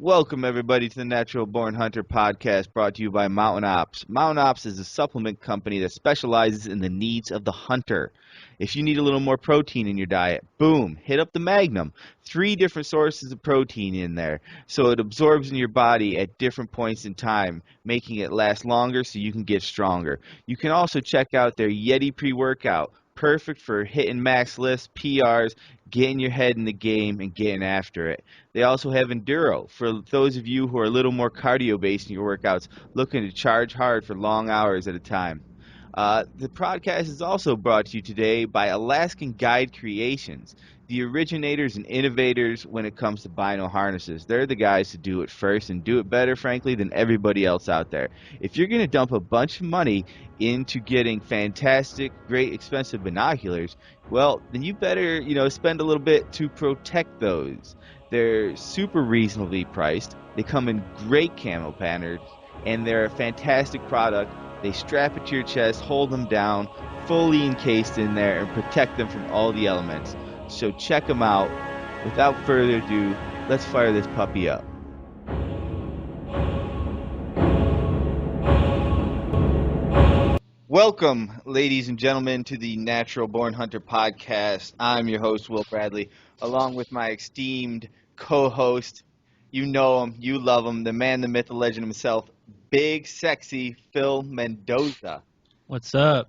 Welcome, everybody, to the Natural Born Hunter podcast brought to you by Mountain Ops. Mountain Ops is a supplement company that specializes in the needs of the hunter. If you need a little more protein in your diet, boom, hit up the Magnum. 3 different sources of protein in there, so it absorbs in your body at different points in time, making it last longer so you can get stronger. You can also check out their Yeti pre-workout. Perfect for hitting max lifts, PRs, getting your head in the game, and getting after it. They also have Enduro for those of you who are a little more cardio-based in your workouts, looking to charge hard for long hours at a time. The podcast is also brought to you today by Alaskan Guide Creations, the originators and innovators when it comes to bino harnesses. They're the guys to do it first and do it better, frankly, than everybody else out there. If you're going to dump a bunch of money into getting fantastic, great, expensive binoculars, well, then you better, spend a little bit to protect those. They're super reasonably priced. They come in great camo patterns, and they're a fantastic product. They strap it to your chest, hold them down, fully encased in there, and protect them from all the elements. So check them out. Without further ado, let's fire this puppy up. Welcome, ladies and gentlemen, to the Natural Born Hunter podcast. I'm your host, Will Bradley, along with my esteemed co-host. You know him, you love him, the man, the myth, the legend himself, big, sexy Phil Mendoza. What's up?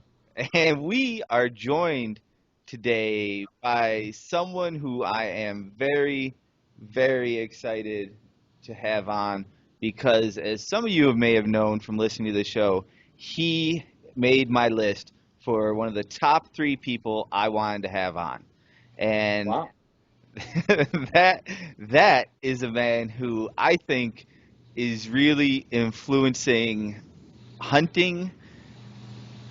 And we are joined today by someone who I am very, very excited to have on because, as some of you may have known from listening to the show, he made my list for one of the top 3 people I wanted to have on. And wow. that is a man who I think is really influencing hunting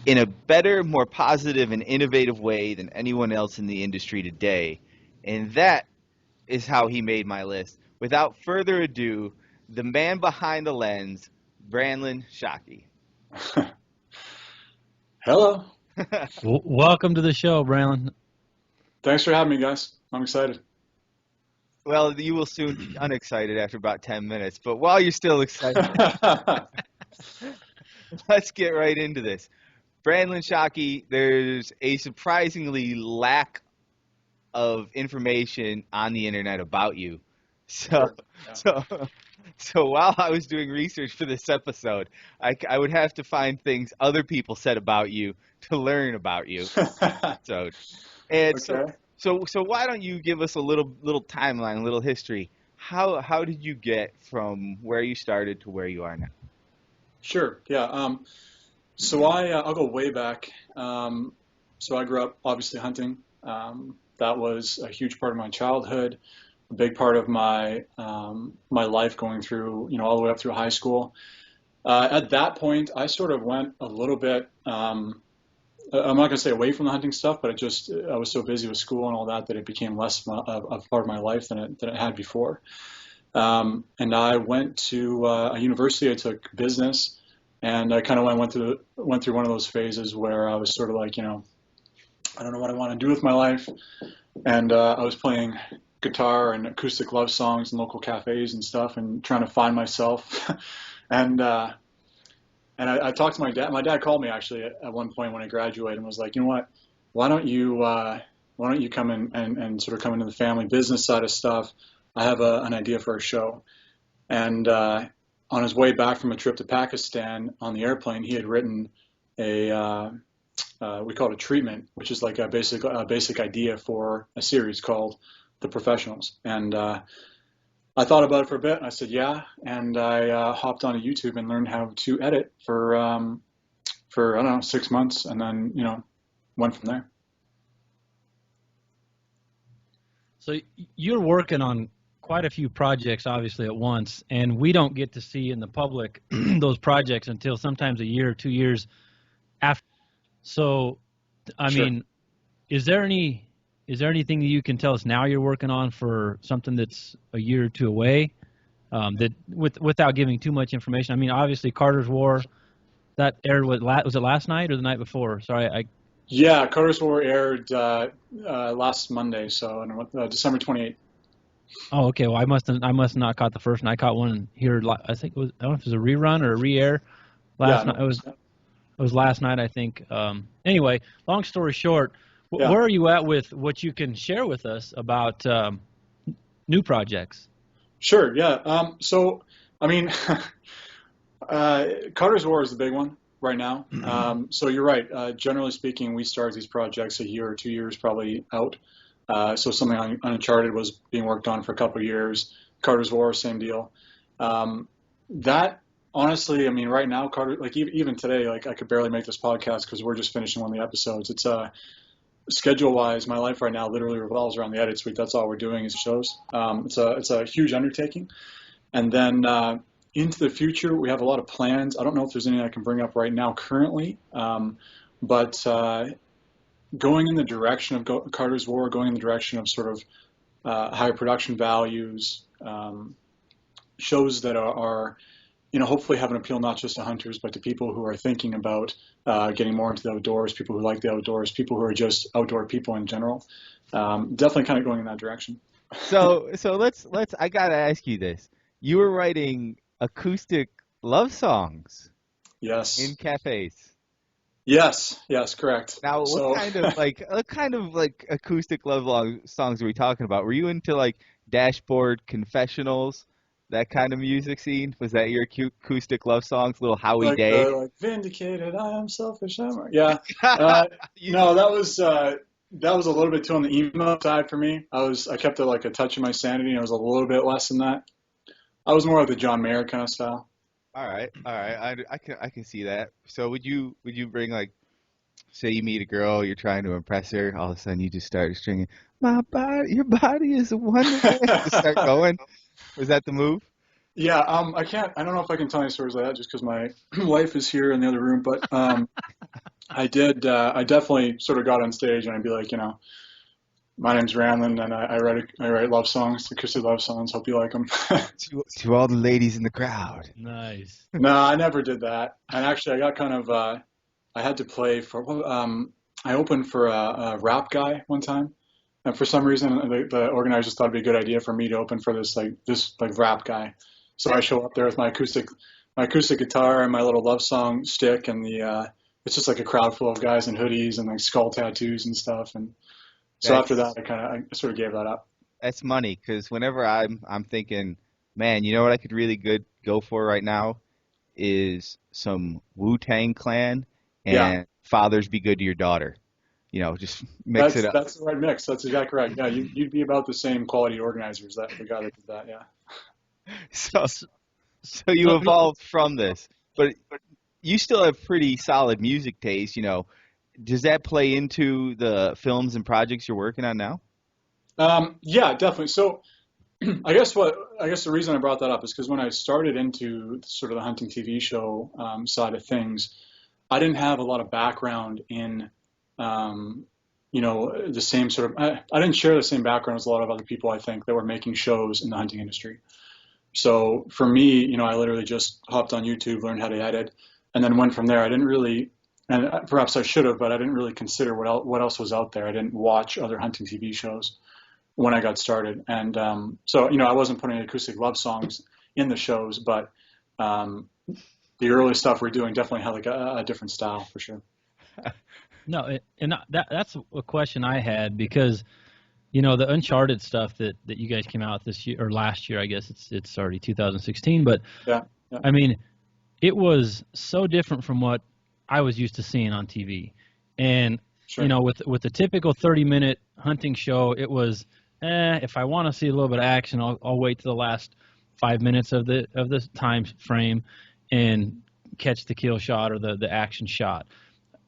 in a better, more positive, and innovative way than anyone else in the industry today. And that is how he made my list. Without further ado, the man behind the lens, Branlin Shockey. Hello. Welcome to the show, Branlin. Thanks for having me, guys. I'm excited. Well, you will soon be unexcited after about 10 minutes, but while you're still excited, let's get right into this. Branlin Shockey, there's a surprisingly lack of information on the internet about you. So while I was doing research for this episode, I would have to find things other people said about you to learn about you. So why don't you give us a little timeline, a little history? How did you get from where you started to where you are now? Sure. Yeah. So I'll go way back. So I grew up obviously hunting. That was a huge part of my childhood, a big part of my my life going through, all the way up through high school. At that point, I sort of went a little bit. I'm not going to say away from the hunting stuff, but I was so busy with school and all that it became less of a part of my life than it had before. And I went to a university. I took business, and I kind of went through one of those phases where I was sort of like, I don't know what I want to do with my life. And I was playing guitar and acoustic love songs in local cafes and stuff, and trying to find myself. And I talked to my dad. My dad called me actually at one point when I graduated and was like, you know what, why don't you come and sort of come into the family business side of stuff? I have an idea for a show. And on his way back from a trip to Pakistan on the airplane, he had written we call it a treatment, which is like a basic idea for a series called The Professionals. And I thought about it for a bit, and I said, yeah, and I hopped onto YouTube and learned how to edit for I don't know, 6 months, and then, went from there. So you're working on quite a few projects, obviously, at once, and we don't get to see in the public those projects until sometimes a year or 2 years after. So, I mean, is there anything that you can tell us now you're working on for something that's a year or 2 away, without giving too much information? I mean, obviously, Carter's War, that aired, was it last night or the night before? Sorry, Yeah, Carter's War aired last Monday, so December 28th. Oh, okay. Well, I must have not caught the first one. I caught one here. I think it was. I don't know if it was a rerun or a re-air Yeah, last night. no, It was last night, I think. Anyway, long story short, yeah, where are you at with what you can share with us about new projects? sure, yeah. So, I mean, Carter's War is the big one right now. So you're right. Generally speaking, we start these projects a year or 2 years probably out. So something on Uncharted was being worked on for a couple of years. Carter's War, same deal. That honestly, I mean, right now, Carter, like even today, like I could barely make this podcast because we're just finishing one of the episodes. It's schedule-wise, my life right now literally revolves around the edit suite. That's all we're doing is shows. It's a huge undertaking. And then into the future, we have a lot of plans. I don't know if there's anything I can bring up right now currently, but going in the direction of Carter's War, going in the direction of sort of higher production values, shows that are hopefully have an appeal not just to hunters, but to people who are thinking about getting more into the outdoors, people who like the outdoors, people who are just outdoor people in general. Definitely kind of going in that direction. So let's I gotta ask you this. You were writing acoustic love songs Yes. in cafes. Yes, correct. Now, So, what kind of like acoustic songs are we talking about? Were you into like dashboard confessionals, that kind of music scene? Was that your acoustic love songs, little Howie like Day? the like vindicated, I am selfish, yeah. You- No, that was a little bit too on the emo side for me. I kept it like a touch of my sanity, and I was a little bit less than that. I was more of the John Mayer kind of style. all right, I can see that. So would you bring like, say you meet a girl, you're trying to impress her, all of a sudden you just start stringing, your body is wonderful, just start going. Was that the move? Yeah, I don't know if I can tell any stories like that just because my wife is here in the other room, but I definitely sort of got on stage and I'd be like, my name's Branlin and I write love songs, acoustic love songs. Hope you like them. To all the ladies in the crowd. Nice. No, I never did that. And actually, I got kind of, I had to play I opened for a rap guy one time. And for some reason, the organizers thought it'd be a good idea for me to open for this rap guy. So I show up there with my acoustic guitar and my little love song stick, and it's just like a crowd full of guys in hoodies and like skull tattoos and stuff. And so after That's that, I sort of gave that up. that's money, because whenever I'm thinking, man, you know what I could really go for right now is some Wu-Tang Clan Yeah, and Fathers Be Good to Your Daughter. Just mix it up. that's the right mix. That's exactly right. Yeah, you'd be about the same quality organizers that the guy that did that. Yeah. So S- so you So, evolved from this, but you still have pretty solid music taste. Does that play into the films and projects you're working on now? Yeah, definitely. So I guess the reason I brought that up is because when I started into sort of the hunting TV show side of things, I didn't have a lot of background in the same sort of I didn't share the same background as a lot of other people I think that were making shows in the hunting industry. So for me, I literally just hopped on YouTube, learned how to edit, and then went from there. I didn't really, and perhaps I should have, but I didn't really consider what else was out there. I didn't watch other hunting TV shows when I got started. And so, I wasn't putting acoustic love songs in the shows, but the early stuff we're doing definitely had like a different style for sure. no, and that's a question I had because the Uncharted stuff that you guys came out this year or last year, I guess it's already 2016, but Yeah, yeah, I mean, it was so different from what I was used to seeing on TV. And sure. with the typical 30-minute hunting show, it was if I want to see a little bit of action, I'll wait to the last 5 minutes of the time frame and catch the kill shot or the action shot.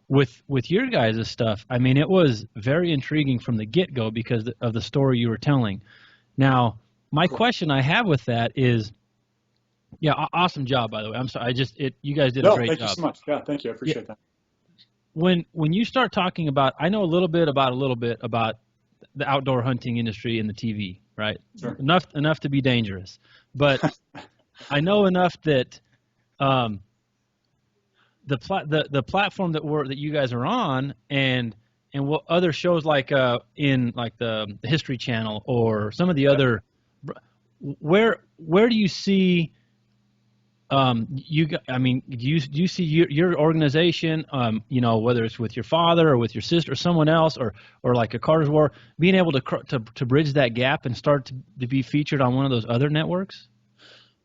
With your guys' stuff, I mean, it was very intriguing from the get-go because of the story you were telling. Now, my question I have with that is, yeah, awesome job, by the way. I'm sorry, you guys did a No, great thank job. you so much. Yeah, thank you. I Yeah, appreciate that. when you start talking about, I know a little bit about the outdoor hunting industry and the TV, right? Sure. Enough to be dangerous, but I know enough that the platform that you guys are on and what other shows like in like the History Channel or some of the Yeah, other where do you see I mean, do you see your organization, whether it's with your father or with your sister or someone else, or like a Carter's War, being able to bridge that gap and start to be featured on one of those other networks?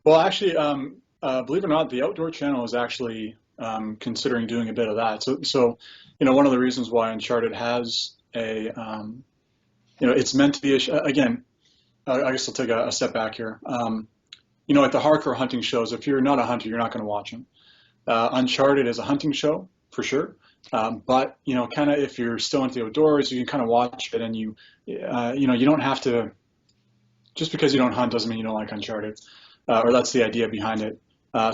Well, actually, believe it or not, the Outdoor Channel is actually considering doing a bit of that. So, one of the reasons why Uncharted has it's meant to be again. I guess I'll take a step back here. At the hardcore hunting shows, if you're not a hunter, you're not going to watch them. Uncharted is a hunting show for sure, but kind of if you're still into the outdoors, you can kind of watch it, and you don't have to. Just because you don't hunt doesn't mean you don't like Uncharted, or that's the idea behind it.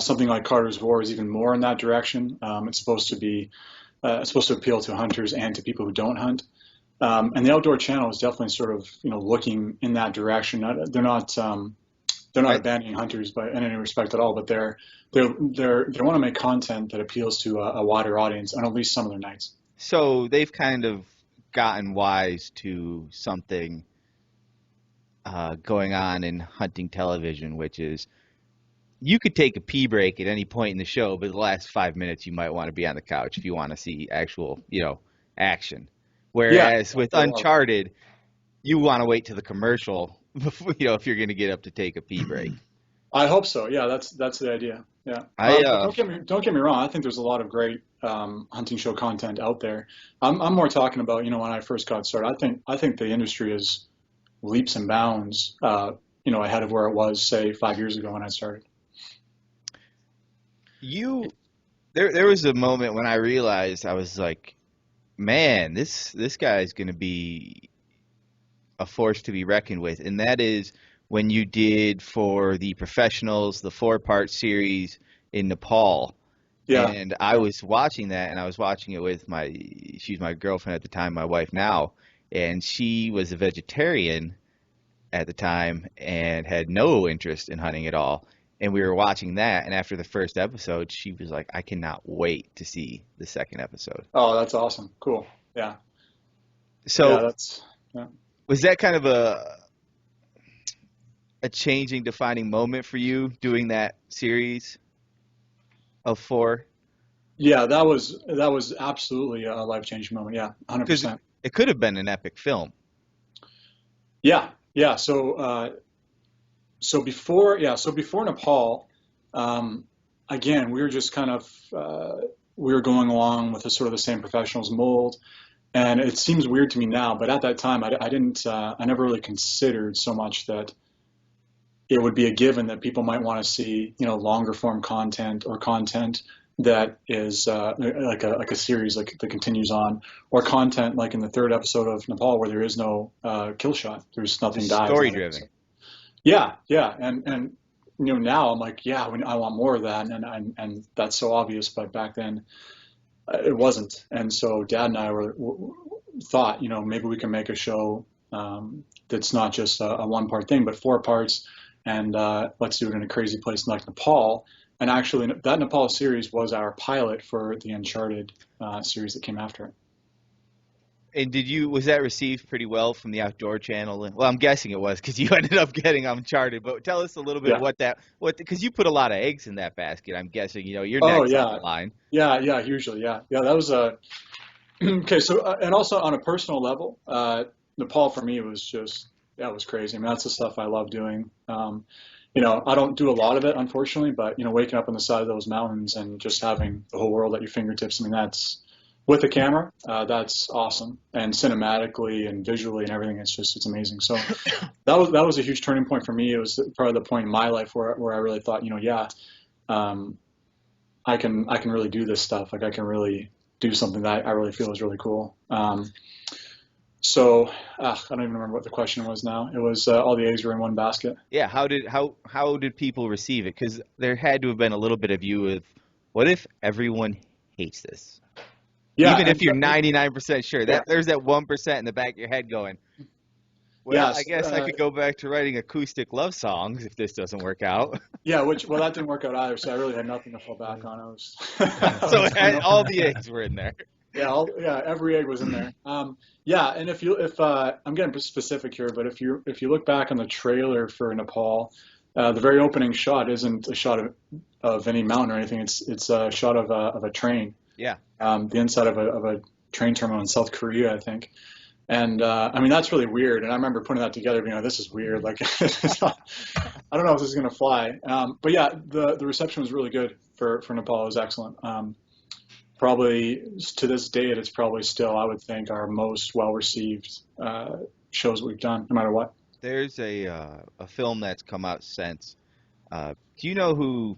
Something like Carter's War is even more in that direction. It's supposed to appeal to hunters and to people who don't hunt. And the Outdoor Channel is definitely sort of looking in that direction. They're not abandoning hunters in any respect at all, but they want to make content that appeals to a wider audience on at least some of their nights. So they've kind of gotten wise to something going on in hunting television, which is you could take a pee break at any point in the show, but the last 5 minutes you might want to be on the couch if you want to see actual action. Whereas with Uncharted, you want to wait to the commercial before, if you're going to get up to take a pee break. I hope so. Yeah, that's the idea. Yeah. Don't get me wrong. I think there's a lot of great hunting show content out there. I'm more talking about when I first got started. I think the industry is leaps and bounds ahead of where it was, say, 5 years ago when I started. There was a moment when I realized, I was like, man, this guy is going to be a force to be reckoned with, and that is when you did for the professionals the 4-part series in Nepal. Yeah. And I was watching that, and I was watching it with she's my girlfriend at the time, my wife now, and she was a vegetarian at the time and had no interest in hunting at all. And we were watching that, and after the first episode, she was like, I cannot wait to see the second episode. Oh, that's awesome. Cool. Yeah. So was that kind of a changing, defining moment for you doing that series of 4? Yeah, that was absolutely a life-changing moment. Yeah, 100%. It could have been an epic film. Yeah. So before Nepal, again, we were just kind of we were going along with the same professionals mold, and it seems weird to me now, but at that time, I never really considered so much that it would be a given that people might want to see longer form content, or content that is like a series that continues on, or content like in the 3rd episode of Nepal where there is no kill shot, there's nothing dies. Story driven. Yeah, and now I'm like, I want more of that, and that's so obvious, but back then it wasn't. And so Dad and I thought, maybe we can make a show that's not just a 1-part thing, but 4 parts, and let's do it in a crazy place like Nepal. And actually, that Nepal series was our pilot for the Uncharted series that came after it. And was that received pretty well from the Outdoor Channel? Well, I'm guessing it was, because you ended up getting Uncharted. But tell us a little bit because you put a lot of eggs in that basket. I'm guessing you're next on the line. Yeah, hugely. Yeah. That was okay. So and also on a personal level, Nepal for me was just it was crazy. I mean, that's the stuff I love doing. I don't do a lot of it, unfortunately, but waking up on the side of those mountains and just having the whole world at your fingertips. I mean, that's. With the camera, that's awesome, and cinematically and visually and everything, it's amazing. So that was a huge turning point for me. It was probably the point in my life where I really thought, I can really do this stuff. Like I can really do something that I really feel is really cool. So I don't even remember what the question was now. It was all the eggs were in one basket. Yeah. How did people receive it? Because there had to have been a little bit of you with, what if everyone hates this? Yeah, even if you're 99% sure, there's that 1% in the back of your head going, well, I guess I could go back to writing acoustic love songs if this doesn't work out. Yeah, that didn't work out either, so I really had nothing to fall back on. So all the eggs were in there. Yeah, every egg was in there. Yeah, and if I'm getting specific here, but if you look back on the trailer for Nepal, the very opening shot isn't a shot of any mountain or anything. It's a shot of a train. Yeah. The inside of a train terminal in South Korea, I think. And I mean that's really weird. And I remember putting that together, being like, this is weird. Like, I don't know if this is gonna fly. But yeah, the reception was really good for Nepal. It was excellent. Probably to this date, it's probably still, I would think, our most well-received shows we've done, no matter what. There's a film that's come out since. Do you know who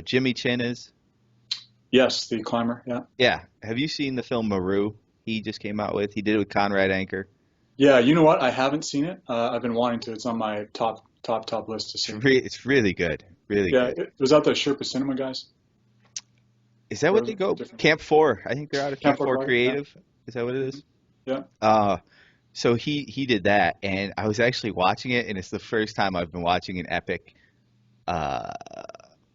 Jimmy Chin is? Yes, the climber. Yeah. Yeah. Have you seen the film Maru? He just came out with. He did it with Conrad Anker. Yeah. You know what? I haven't seen it. I've been wanting to. It's on my top list to see. It's really good. Really Yeah. good. Was that the Sherpa Cinema guys? Is that Or what is they it go? different? Camp 4. I think they're out of Camp 4 4, Creative. Is that what it is? Yeah. So he did that, and I was actually watching it, and it's the first time I've been watching an epic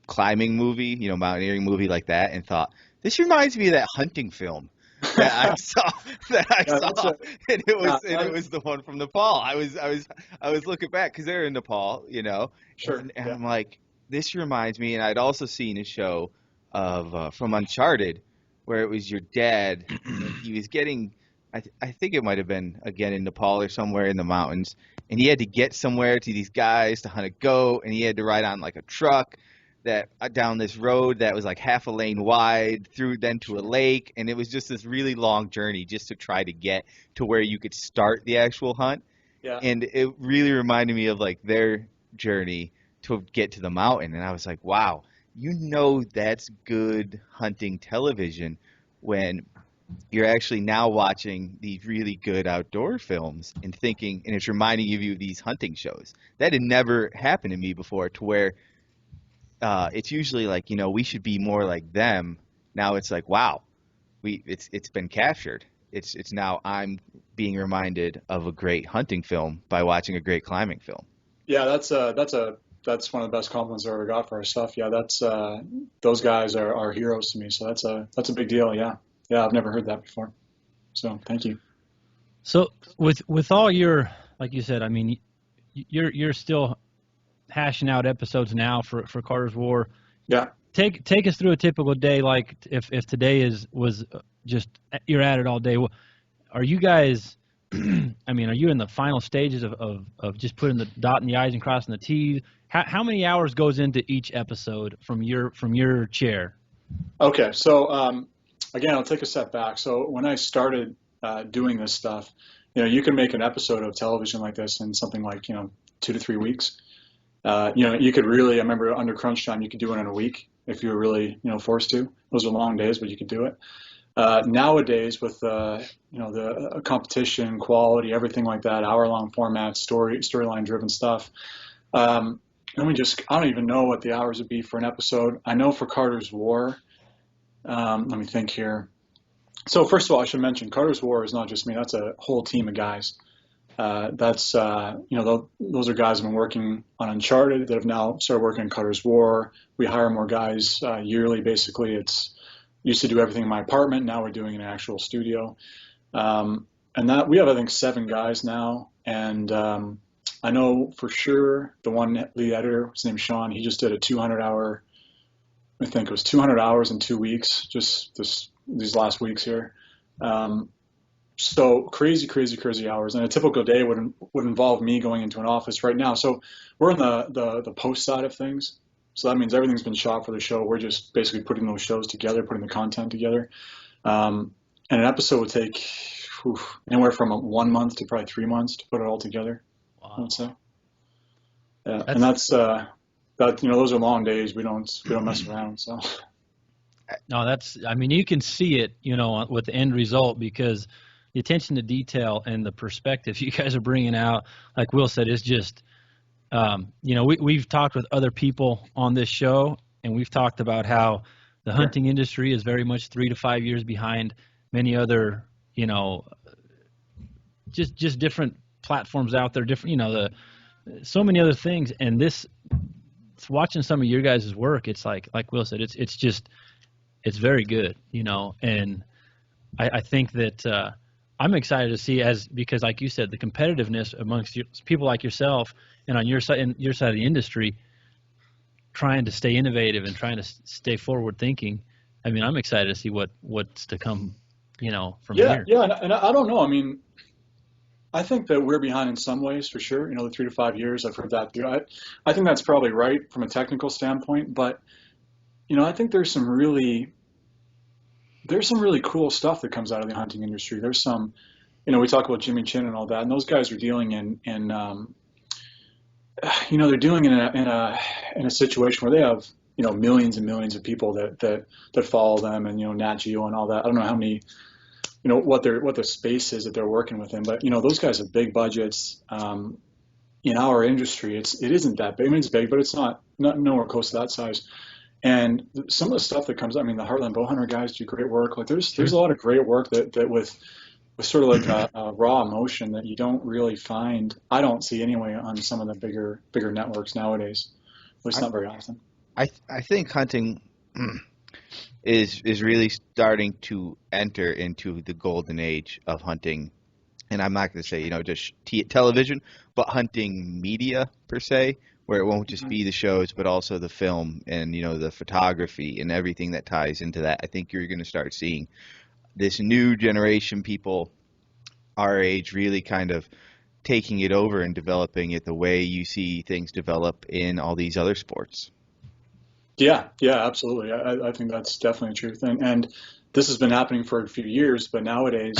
climbing movie, mountaineering movie like that, and thought, this reminds me of that hunting film that I saw and it was the one from Nepal. I was looking back because they're in Nepal, Sure. and Yeah. I'm like, this reminds me, and I'd also seen a show of from Uncharted where it was your dad. He was getting, I think it might have been again in Nepal or somewhere in the mountains, and he had to get somewhere to these guys to hunt a goat, and he had to ride on like a truck that down this road that was like half a lane wide through then to a lake, and it was just this really long journey just to try to get to where you could start the actual hunt. Yeah. And it really reminded me of like their journey to get to the mountain, and I was like, wow, that's good hunting television when you're actually now watching these really good outdoor films and thinking, and it's reminding you of these hunting shows. That had never happened to me before, to where it's usually like, we should be more like them. Now it's like, wow, it's been captured. It's now I'm being reminded of a great hunting film by watching a great climbing film. Yeah, that's one of the best compliments I ever got for our stuff. Yeah, those guys are heroes to me. So that's a big deal. Yeah. Yeah, I've never heard that before. So thank you. So with all your, like you said, I mean, you're still hashing out episodes now for Carter's War. Yeah. Take us through a typical day. Like if today was just you're at it all day. Are you guys? I mean, are you in the final stages of just putting the dot in the I's and crossing the T's? How many hours goes into each episode from your chair? Okay, so again, I'll take a step back. So when I started doing this stuff, you can make an episode of television like this in something like 2 to 3 weeks. You could really, I remember under crunch time, you could do it in a week if you were really, forced to. Those are long days, but you could do it. Nowadays with, the competition, quality, everything like that, hour-long format, storyline driven stuff. I don't even know what the hours would be for an episode. I know for Carter's War, let me think here. So first of all, I should mention Carter's War is not just me. That's a whole team of guys. Those are guys who've been working on Uncharted that have now started working on Carter's War. We hire more guys yearly. Basically, it's used to do everything in my apartment. Now we're doing it in an actual studio. And that we have, I think, 7 guys now. And I know for sure the one lead editor, his name's Sean, he just did a 200-hour, I think it was 200 hours in 2 weeks, just these last weeks here. So crazy hours. And a typical day would involve me going into an office right now. So we're in the post side of things. So that means everything's been shot for the show. We're just basically putting those shows together, putting the content together. And an episode would take anywhere from 1 month to probably 3 months to put it all together. Wow. I would say. Yeah, and that's those are long days. We don't mess around. So. No, I mean, you can see it, with the end result, because the attention to detail and the perspective you guys are bringing out, like Will said, is just, we've talked with other people on this show, and we've talked about how the hunting industry is very much 3 to 5 years behind many other, just different platforms out there, different, so many other things. And watching some of your guys' work, it's like Will said, it's just, it's very good, you know, and I think that I'm excited to see because like you said, the competitiveness amongst people like yourself and on your side of the industry, trying to stay innovative and trying to stay forward thinking. I mean, I'm excited to see what's to come, you know, from here. Yeah, and I don't know. I mean, I think that we're behind in some ways for sure. You know, the 3 to 5 years, I've heard that too. I think that's probably right from a technical standpoint, but you know, I think there's some really cool stuff that comes out of the hunting industry. There's some, you know, we talk about Jimmy Chin and all that, and those guys are dealing in you know, they're dealing in a situation where they have, you know, millions and millions of people that follow them, and you know, Nat Geo and all that. I don't know how many, you know, what the space is that they're working within, but you know, those guys have big budgets. In our industry, it isn't that big. I mean, it's big, but it's not nowhere close to that size. And some of the stuff that comes, I mean, the Heartland Bowhunter guys do great work. Like there's a lot of great work that with sort of like a raw emotion that you don't really find. I don't see anyway on some of the bigger networks nowadays. At least not very often. I think hunting is really starting to enter into the golden age of hunting, and I'm not going to say, you know, just television, but hunting media per se, where it won't just be the shows, but also the film and, you know, the photography and everything that ties into that. I think you're going to start seeing this new generation, people our age, really kind of taking it over and developing it the way you see things develop in all these other sports. Yeah, absolutely. I think that's definitely the truth. And this has been happening for a few years, but nowadays,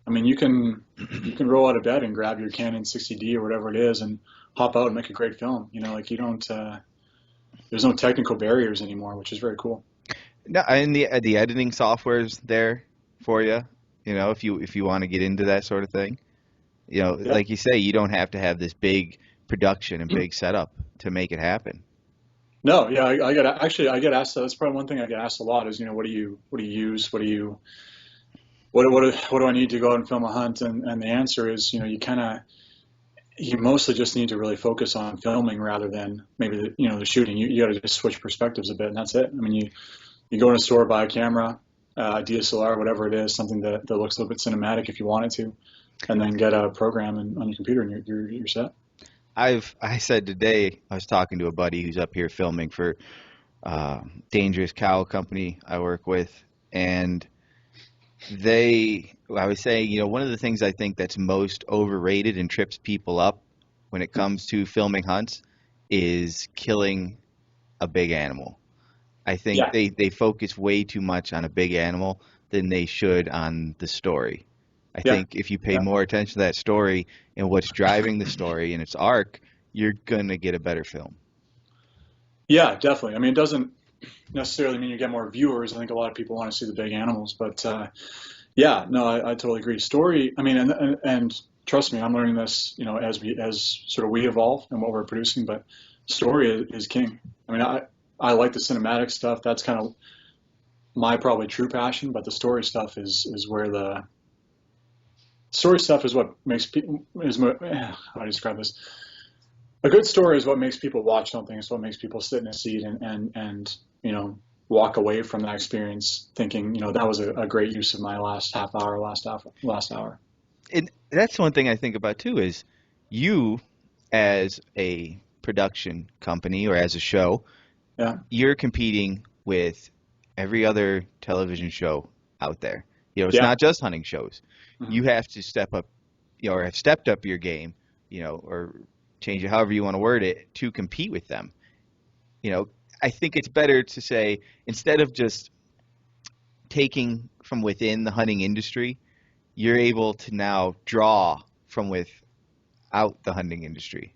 I mean, you can roll out of bed and grab your Canon 60D or whatever it is and hop out and make a great film. You know, like you don't, there's no technical barriers anymore, which is very cool. No, and the editing software is there for you. You know, if you want to get into that sort of thing, you know, like you say, you don't have to have this big production and big setup to make it happen. No, yeah, I get asked. That's probably one thing I get asked a lot is, you know, what do you use? What do I need to go out and film a hunt? And the answer is, you know, you mostly just need to really focus on filming rather than maybe the shooting. You got to just switch perspectives a bit, and that's it. I mean, you go in a store, buy a camera, DSLR, whatever it is, something that looks a little bit cinematic if you wanted to, and then get a program on your computer, and you're set. I said today, I was talking to a buddy who's up here filming for Dangerous Cow company I work with, and I was saying, you know, one of the things I think that's most overrated and trips people up when it comes to filming hunts is killing a big animal. I think they focus way too much on a big animal than they should on the story. I think if you pay more attention to that story and what's driving the story and its arc, you're going to get a better film. Yeah, definitely. I mean, it doesn't necessarily mean you get more viewers. I think a lot of people want to see the big animals, but yeah, no, I totally agree. Story, I mean, and trust me, I'm learning this, you know, as sort of we evolve and what we're producing, but story is king. I mean, I like the cinematic stuff. That's kind of my probably true passion, but the story stuff is where the story stuff is what makes people, how do I describe this? A good story is what makes people watch something. It's what makes people sit in a seat and you know, walk away from that experience thinking, you know, that was a great use of my last hour. And that's one thing I think about too is you as a production company or as a show, you're competing with every other television show out there. You know, it's not just hunting shows. Mm-hmm. You have to step up, you know, or have stepped up your game, you know, or change it however you want to word it to compete with them. You know, I think it's better to say, instead of just taking from within the hunting industry, you're able to now draw from without the hunting industry.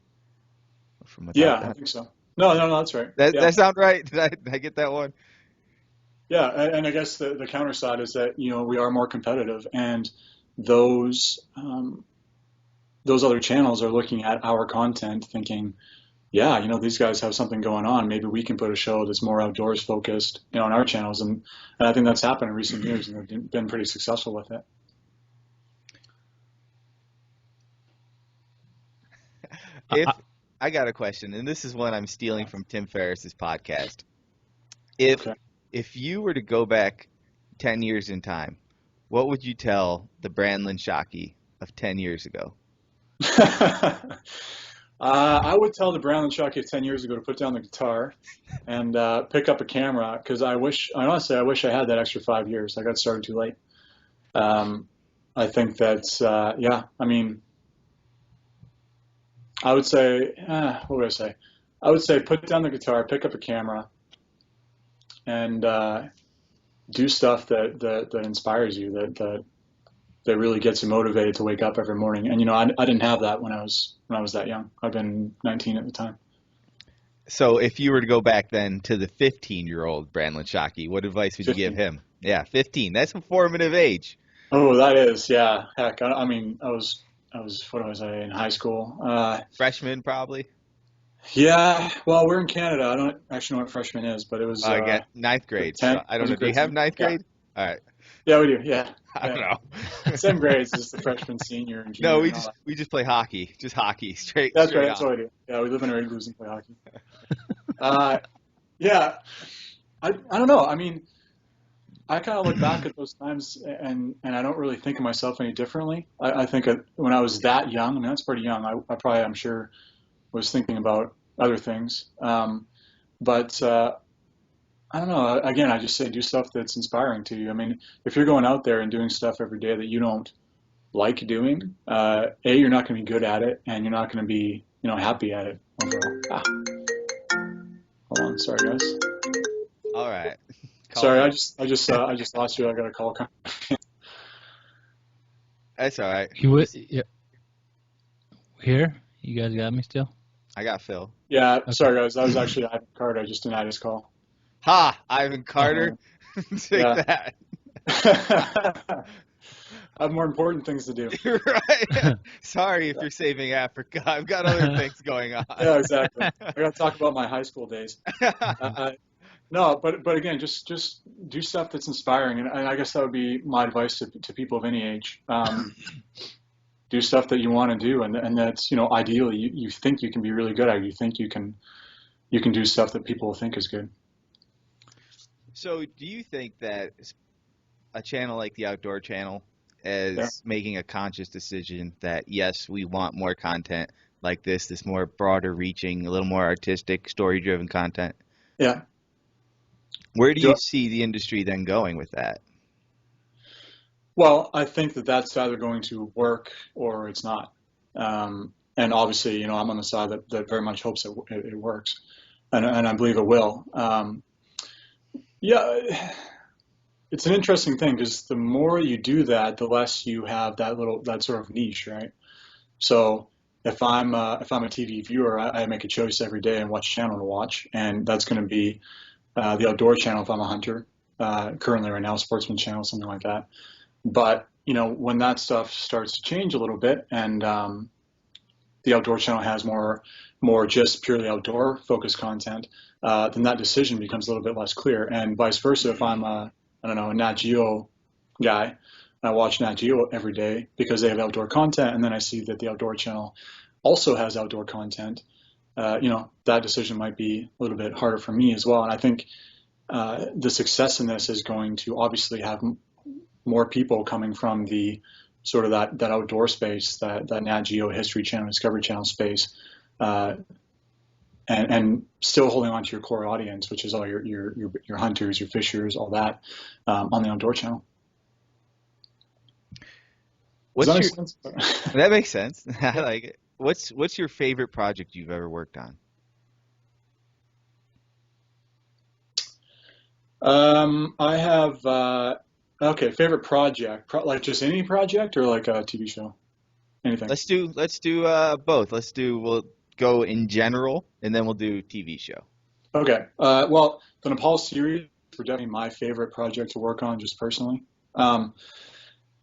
I think so. No, that's right. That sound right? Did I get that one? Yeah, and I guess the counter side is that, you know, we are more competitive, and those other channels are looking at our content thinking, yeah, you know, these guys have something going on. Maybe we can put a show that's more outdoors focused, you know, on our channels, and I think that's happened in recent years, and they've been pretty successful with it. I got a question, and this is one I'm stealing from Tim Ferriss's podcast. If If you were to go back 10 years in time, what would you tell the Branlin Shockey of 10 years ago? I would tell the Branlin Shockey of 10 years ago to put down the guitar and pick up a camera, because honestly, I wish I had that extra 5 years. I got started too late. I think that's, yeah, I mean, I would say, what would I say? I would say put down the guitar, pick up a camera, and do stuff that inspires you, that really gets you motivated to wake up every morning. And, you know, I didn't have that when I was that young. I've been 19 at the time. So if you were to go back then to the 15-year-old Branlin Shockey, what advice would you give 15. him? Yeah, 15. That's a formative age. Oh, that is, yeah. Heck, I mean, I was, what was I, in high school? Freshman, probably. Yeah, well, we're in Canada. I don't actually know what freshman is, but it was I get ninth grade. 10. So I don't Was know. it Do you grade have 10? ninth Yeah. grade? All right. Yeah, we do. Yeah. I don't Yeah. know. Same grades, just the freshman, senior, and junior. No, and all that. we just play hockey. Just hockey. Straight That's right. straight That's on. what I do. Yeah, we live in our igloos and play hockey. Yeah, I don't know. I mean, I kind of look back at those times, and I don't really think of myself any differently. I think when I was that young, I mean, that's pretty young. I probably, I'm sure, was thinking about other things. But I don't know. Again, I just say do stuff that's inspiring to you. I mean, if you're going out there and doing stuff every day that you don't like doing, you're not going to be good at it, and you're not going to be, you know, happy at it overall. Hold on, sorry guys. All right. Call Sorry, me. I just lost you. I got a call coming. That's all right. You would, yeah. Here? You guys got me still? I got Phil. Yeah, Okay. sorry guys. That was actually Ivan Carter. I just denied his call. Ha! Ivan Carter. Take Yeah. that. I have more important things to do. Right. Sorry if you're saving Africa. I've got other things going on. Yeah, exactly. I got to talk about my high school days. No, but again, just do stuff that's inspiring, and I guess that would be my advice to people of any age. Do stuff that you want to do, and that's, you know, ideally you think you can be really good at it. You think you can do stuff that people will think is good. So do you think that a channel like the Outdoor Channel is making a conscious decision that, yes, we want more content like this more broader reaching, a little more artistic, story-driven content? Yeah. Where do you see the industry then going with that? Well, I think that's either going to work or it's not. And obviously, you know, I'm on the side that very much hopes it works, and I believe it will. Yeah, it's an interesting thing, because the more you do that, the less you have that sort of niche, right? So if I'm a TV viewer, I make a choice every day on which channel to watch, and that's going to be the Outdoor Channel if I'm a hunter. Currently, right now, Sportsman Channel, something like that. But, you know, when that stuff starts to change a little bit, and the Outdoor Channel has more just purely outdoor focused content, then that decision becomes a little bit less clear. And vice versa, if I'm a Nat Geo guy, I watch Nat Geo every day because they have outdoor content, and then I see that the Outdoor Channel also has outdoor content. You know, that decision might be a little bit harder for me as well. And I think the success in this is going to obviously have more people coming from the sort of that outdoor space, that Nat Geo, History Channel, Discovery Channel space, and still holding on to your core audience, which is all your hunters, your fishers, all that, on the Outdoor Channel. Does that make sense? That makes sense. I like it. What's your favorite project you've ever worked on? I have favorite project, like just any project or like a TV show, anything. Let's do both. We'll go in general, and then we'll do TV show. Okay. Well, the Nepal series were definitely my favorite project to work on, just personally. And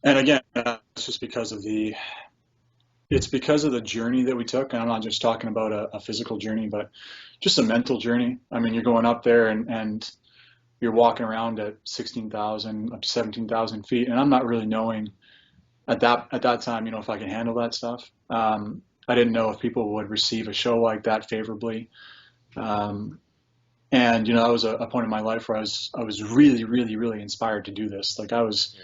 again, it's just because of the journey that we took, and I'm not just talking about a physical journey, but just a mental journey. I mean, you're going up there and you're walking around at 16,000 up to 17,000 feet, and I'm not really knowing at that time, you know, if I can handle that stuff. I didn't know if people would receive a show like that favorably, and And, that was a point in my life where I was really, really, really inspired to do this. Like I was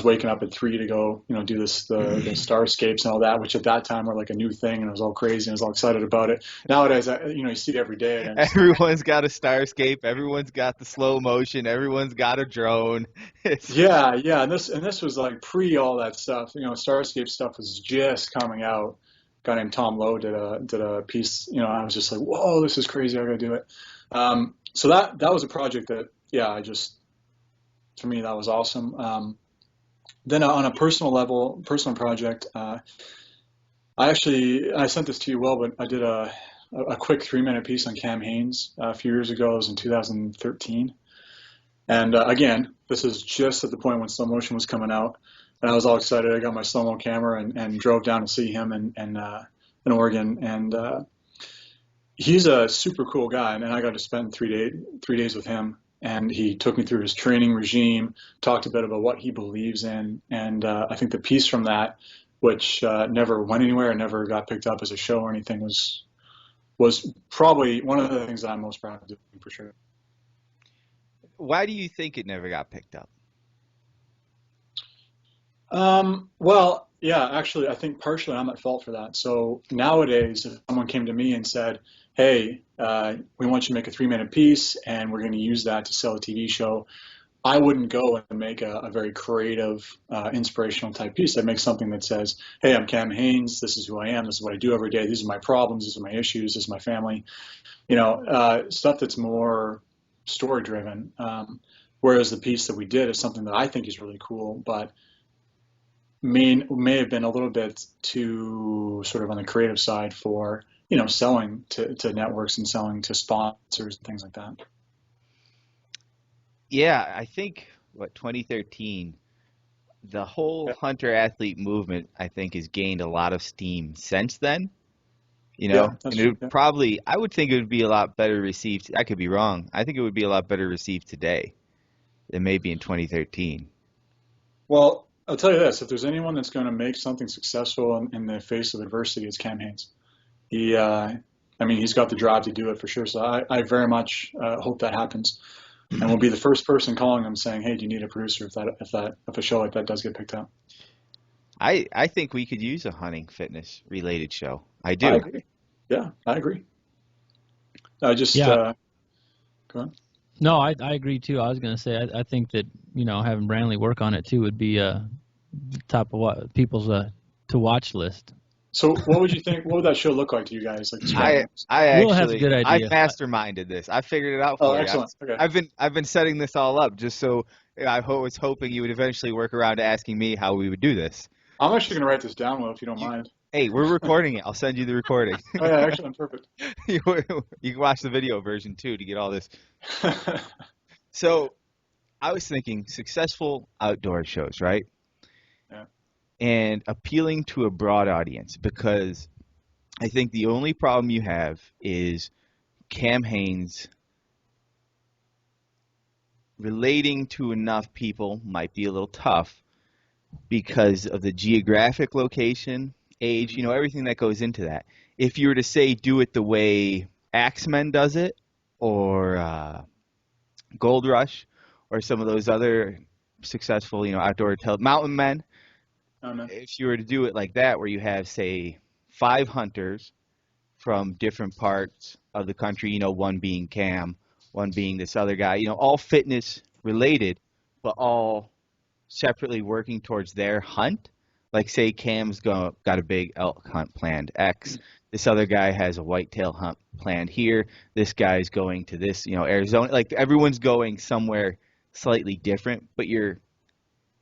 waking up at 3 to go, do the starscapes and all that, which at that time were like a new thing, and I was all crazy and I was all excited about it. Nowadays, you see it every day. And Everyone's got a starscape. Everyone's got the slow motion. Everyone's got a drone. Yeah. And this was like pre all that stuff. Starscape stuff was just coming out. A guy named Tom Lowe did a piece. I was just like, whoa, this is crazy. I got to do it. So that was a project that, for me, that was awesome. Then on a personal level, personal project, I sent this to you, but I did a quick 3-minute piece on Cam Hanes a few years ago. It was in 2013. And again, this is just at the point when slow motion was coming out, and I was all excited. I got my slow mo camera and drove down to see him in Oregon, and he's a super cool guy, and I got to spend 3 days with him. And he took me through his training regime, talked a bit about what he believes in, and I think the piece from that, which never went anywhere and never got picked up as a show or anything, was probably one of the things that I'm most proud of doing, for sure. Why do you think it never got picked up? Well, yeah, actually, I think partially I'm at fault for that. So nowadays, if someone came to me and said, hey, we want you to make a 3-minute piece and we're going to use that to sell a TV show, I wouldn't go and make a very creative, inspirational type piece. I'd make something that says, hey, I'm Cam Hanes. This is who I am. This is what I do every day. These are my problems. These are my issues. This is my family. Stuff that's more story driven. Whereas the piece that we did is something that I think is really cool, but may have been a little bit too sort of on the creative side for, selling to networks and selling to sponsors and things like that. Yeah, I think, 2013, the whole hunter athlete movement, I think, has gained a lot of steam since then. Yeah, that's and true, yeah. probably, I would think it would be a lot better received. I could be wrong. I think it would be a lot better received today than maybe in 2013. Well, I'll tell you this, if there's anyone that's going to make something successful in the face of adversity, it's Cam Hanes. He's got the drive to do it for sure. So I very much hope that happens. And we'll be the first person calling them saying, hey, do you need a producer if a show like that does get picked up? I think we could use a hunting fitness related show. I do. I agree. Yeah, I agree. Go on. No, I agree too. I was going to say I think that having Branley work on it too would be top of what people's to watch list. So what would you think? What would that show look like to you guys? Like Will has a good idea. I masterminded this. I figured it out for you. Excellent. Okay. I've been setting this all up just so I was hoping you would eventually work around to asking me how we would do this. I'm actually going to write this down, Will, if you don't mind. Hey, we're recording it. I'll send you the recording. Oh, yeah, actually, I'm perfect. You can watch the video version too to get all this. So I was thinking successful outdoor shows, right? Yeah. And appealing to a broad audience, because I think the only problem you have is Cam Hanes relating to enough people might be a little tough because of the geographic location, age, everything that goes into that. If you were to say do it the way Axemen does it, or Gold Rush, or some of those other successful, outdoor mountain men, if you were to do it like that, where you have, say, 5 hunters from different parts of the country, one being Cam, one being this other guy, all fitness related, but all separately working towards their hunt. Like, say, Cam's got a big elk hunt planned X. This other guy has a whitetail hunt planned here. This guy's going to this, Arizona. Like, everyone's going somewhere slightly different, but you're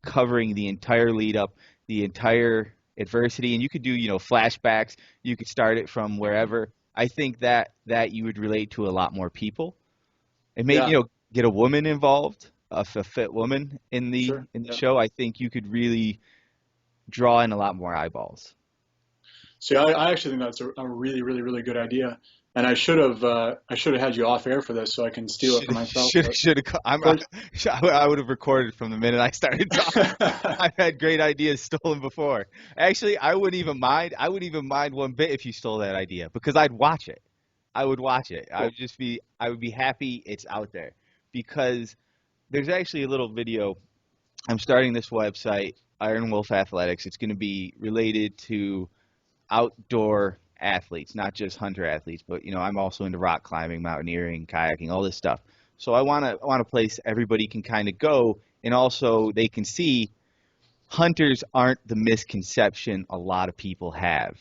covering the entire lead up, the entire adversity, and you could do, flashbacks. You could start it from wherever. I think that you would relate to a lot more people, and maybe get a woman involved, a fit woman in the show. I think you could really draw in a lot more eyeballs. See, I actually think that's a really, really, really good idea. And I should have had you off air for this so I can steal it for myself. I would have recorded from the minute I started talking. I've had great ideas stolen before. Actually, I wouldn't even mind one bit if you stole that idea, because I'd watch it. I would watch it. Cool. I would be happy it's out there, because there's actually a little video. I'm starting this website, Iron Wolf Athletics. It's going to be related to outdoor athletes, not just hunter athletes, but I'm also into rock climbing, mountaineering, kayaking, all this stuff. So I want a place everybody can kind of go, and also they can see hunters aren't the misconception a lot of people have.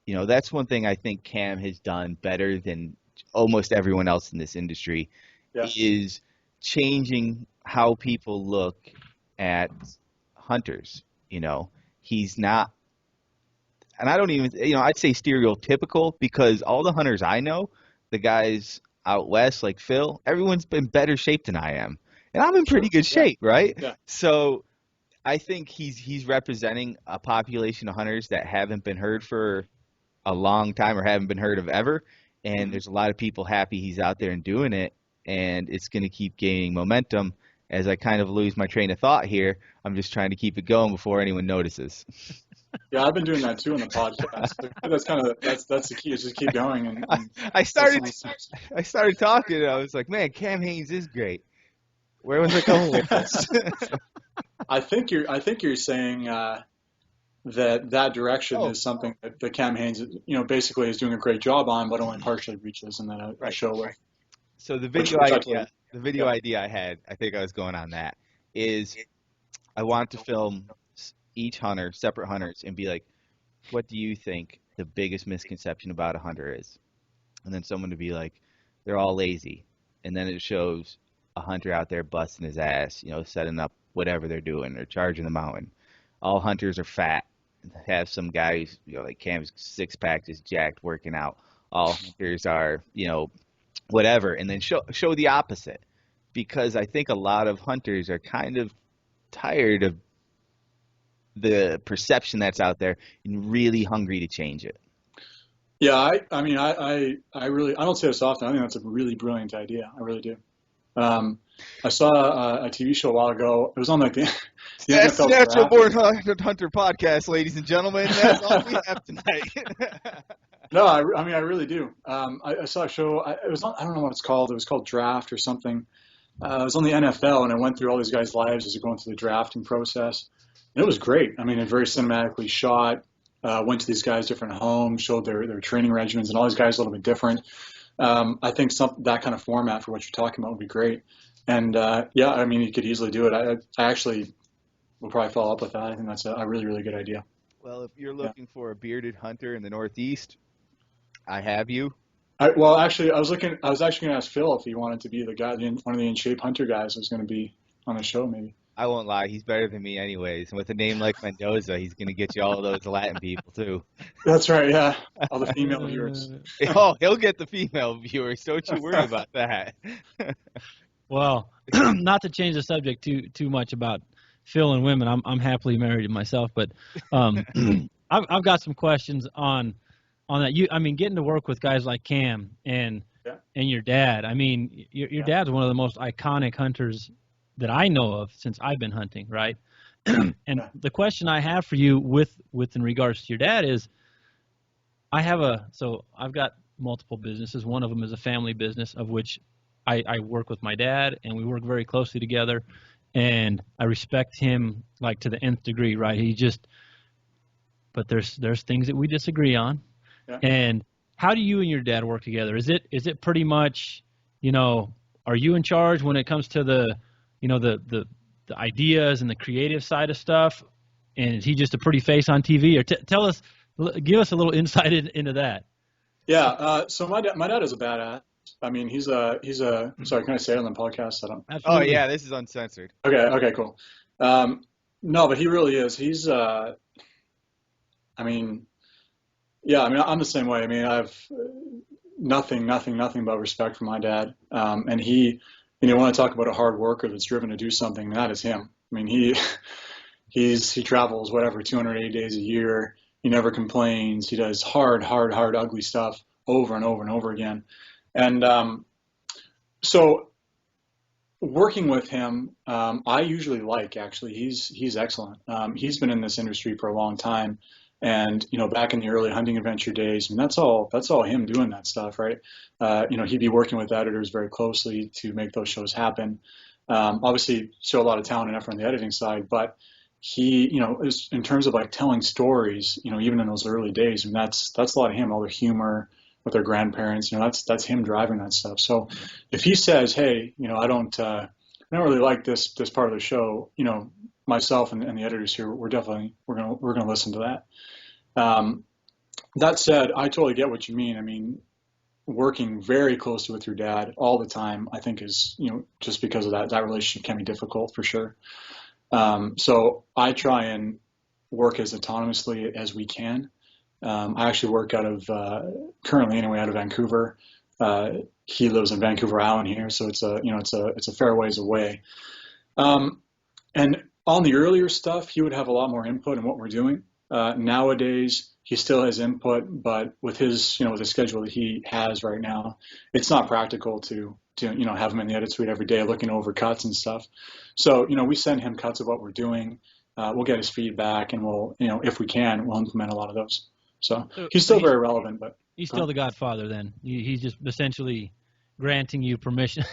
That's one thing I think Cam has done better than almost everyone else in this industry, Yeah. is changing how people look at hunters. He's not, and I don't even, I'd say stereotypical, because all the hunters I know, the guys out west like Phil, everyone's been better shape than I am. And I'm in pretty good shape, right? Yeah. So I think he's representing a population of hunters that haven't been heard for a long time, or haven't been heard of ever. And there's a lot of people happy he's out there and doing it, and it's going to keep gaining momentum. As I kind of lose my train of thought here, I'm just trying to keep it going before anyone notices. Yeah, I've been doing that too in the podcast. That's the key, is just keep going. And I started talking, and I was like, man, Cam Hanes is great. Where was I going with this? I think you're saying that direction is something that Cam Hanes, basically is doing a great job on, but only partially reaches, and then a show with. So the video idea I had, I think I was going on that, is I wanted to film each hunter, separate hunters, and be like, what do you think the biggest misconception about a hunter is? And then someone to be like, they're all lazy. And then it shows a hunter out there busting his ass, setting up whatever they're doing, or charging the mountain. All hunters are fat. Have some guys, like Cam's six-pack is jacked working out. All hunters are, whatever. And then show the opposite. Because I think a lot of hunters are kind of tired of the perception that's out there and really hungry to change it. Yeah, I mean, I don't say this often. I think that's a really brilliant idea. I really do. I saw a TV show a while ago. It was on like the That's the NFL Natural draft. Born Hunter podcast, ladies and gentlemen. That's all we have tonight. No, I mean, I really do. I saw a show. It was on, I don't know what it's called. It was called Draft or something. It was on the NFL, and it went through all these guys' lives as they're going through the drafting process. And it was great. I mean, it very cinematically shot. Went to these guys' different homes, showed their training regimens, and all these guys a little bit different. I think that kind of format for what you're talking about would be great. And yeah, I mean, you could easily do it. I actually will probably follow up with that. I think that's a really, really good idea. Well, if you're looking for a bearded hunter in the Northeast, I have you. Well, actually, I was actually going to ask Phil if he wanted to be the guy, one of the in shape hunter guys who's going to be on the show, maybe. I won't lie, he's better than me anyways. And with a name like Mendoza, he's going to get you all of those Latin people too. That's right, yeah. All the female viewers. Oh, he'll get the female viewers. Don't you worry about that. Well, not to change the subject too much about Phil and women. I'm happily married myself, but I've got some questions on that. Getting to work with guys like Cam and your dad. I mean, your dad's one of the most iconic hunters that I know of since I've been hunting, right? And the question I have for you with in regards to your dad is, I've got multiple businesses. One of them is a family business, of which I work with my dad, and we work very closely together, and I respect him like to the nth degree, right? But there's things that we disagree on. Yeah. And how do you and your dad work together? Is it pretty much, are you in charge when it comes to the ideas and the creative side of stuff, and is he just a pretty face on TV? Or give us a little insight into that. Yeah. So my dad is a badass. I mean, he's a. Sorry, can I say it on the podcast? Absolutely. Oh yeah, this is uncensored. Okay, cool. No, but he really is. He's. I mean, yeah. I mean, I'm the same way. I mean, I've nothing but respect for my dad. And he. Want to talk about a hard worker that's driven to do something, that is him. I mean, he travels, 280 days a year. He never complains. He does hard, ugly stuff over and over and over again. And so working with him, I usually actually, he's excellent. He's been in this industry for a long time. And, back in the early hunting adventure days, and that's all him doing that stuff, right? He'd be working with editors very closely to make those shows happen. Obviously, show a lot of talent and effort on the editing side, but he, in terms of like telling stories, even in those early days, and that's a lot of him, all the humor with their grandparents, that's him driving that stuff. So if he says, hey, I don't really like this part of the show, myself and the editors here, we're gonna listen to that. That said, I totally get what you mean. I mean, working very closely with your dad all the time, I think is, just because of that relationship can be difficult for sure. So I try and work as autonomously as we can. I actually work currently anyway, out of Vancouver. He lives in Vancouver Island here, so it's a fair ways away. And on the earlier stuff, he would have a lot more input in what we're doing. Nowadays, he still has input, but with his schedule that he has right now, it's not practical to have him in the edit suite every day looking over cuts and stuff. So, we send him cuts of what we're doing. We'll get his feedback, and we'll, if we can, we'll implement a lot of those. So he's still very relevant, but he's still the Godfather then. He's just essentially granting you permission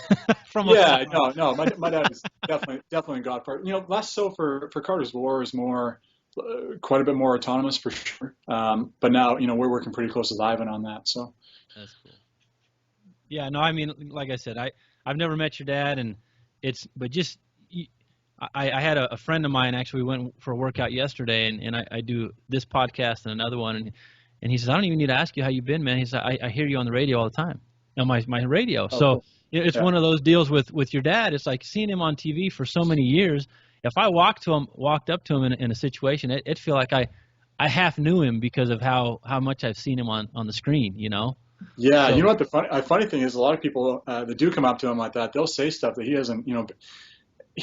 from no, my dad is definitely a Godfather. Less so for Carter's War is more, quite a bit more autonomous for sure. But now, we're working pretty close with Ivan on that. So that's cool. Yeah, no, I mean, like I said, I've never met your dad, I had a friend of mine actually went for a workout yesterday, and I do this podcast and another one, and he says, I don't even need to ask you how you've been, man. He said, I hear you on the radio all the time, on my radio. Oh, so cool. It's one of those deals with your dad. It's like seeing him on TV for so many years. If I walked up to him in a situation, it'd feel like I half knew him because of how much I've seen him on the screen, Yeah, So, you know what the funny thing is, a lot of people that do come up to him like that, they'll say stuff that he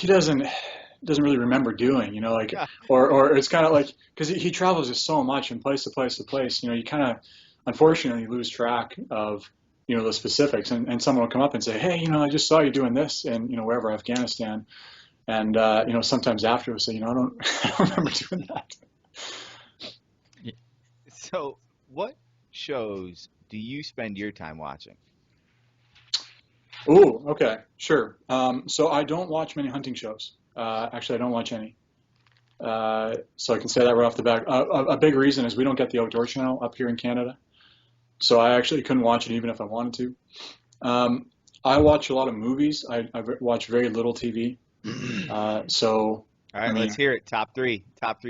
doesn't really remember doing, or it's kind of like, because he travels just so much from place to place to place, you kind of unfortunately lose track of the specifics, and someone will come up and say, hey, I just saw you doing this in wherever, Afghanistan, and sometimes after we'll say, I don't remember doing that. So what shows do you spend your time watching? Ooh, okay, sure. So I don't watch many hunting shows. Actually, I don't watch any. So I can say that right off the bat. A big reason is we don't get the Outdoor Channel up here in Canada. So I actually couldn't watch it even if I wanted to. I watch a lot of movies. I watch very little TV. So. All right, let's hear it. Top three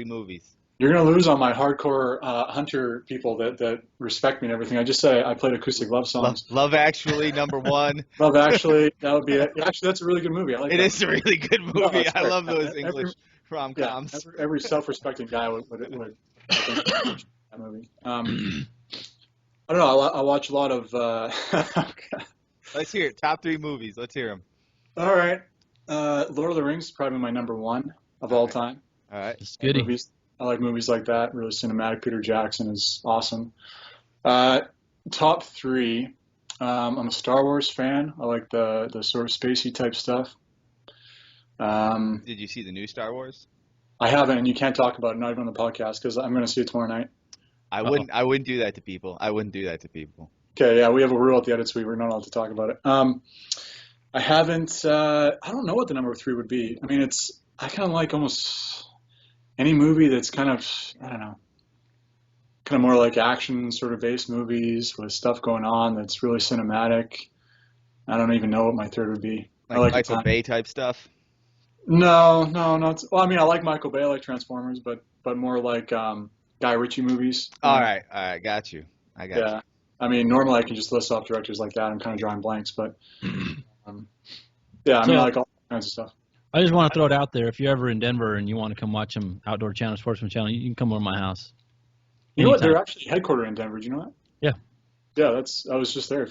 movies. You're going to lose on my hardcore hunter people that respect me and everything. I just say I played acoustic love songs. Love Actually, number one. Love Actually, that would be it. Actually, that's a really good movie. I like it. That. It is a really good movie. No, I love those English rom-coms. Yeah, every self-respecting guy would I think, watch that movie. I don't know. I watch a lot of. Let's hear it. Top three movies. Let's hear them. All right. Lord of the Rings is probably my number one of all time. All right. it's goody. I like movies like that. Really cinematic. Peter Jackson is awesome. Top three. I'm a Star Wars fan. I like the sort of spacey type stuff. Did you see the new Star Wars? I haven't, and you can't talk about it, not even on the podcast, because I'm going to see it tomorrow night. I wouldn't do that to people. Okay, yeah, we have a rule at the edit suite. We're not allowed to talk about it. I haven't. I don't know what the number three would be. I mean, I kind of like almost any movie that's kind of, I don't know, kind of more like action sort of based movies with stuff going on that's really cinematic. I don't even know what my third would be. Like Michael Bay type stuff? No, not. Well, I mean, I like Michael Bay, I like Transformers, but more like Guy Ritchie movies. All right, got you. I got you. I mean, normally I can just list off directors like that. I'm kind of drawing blanks, but yeah, I mean, I like all kinds of stuff. I just want to throw it out there. If you're ever in Denver and you want to come watch them, Outdoor Channel, Sportsman Channel, you can come over to my house. You know what? They're actually headquartered in Denver. Do you know that? Yeah. Yeah, I was just there.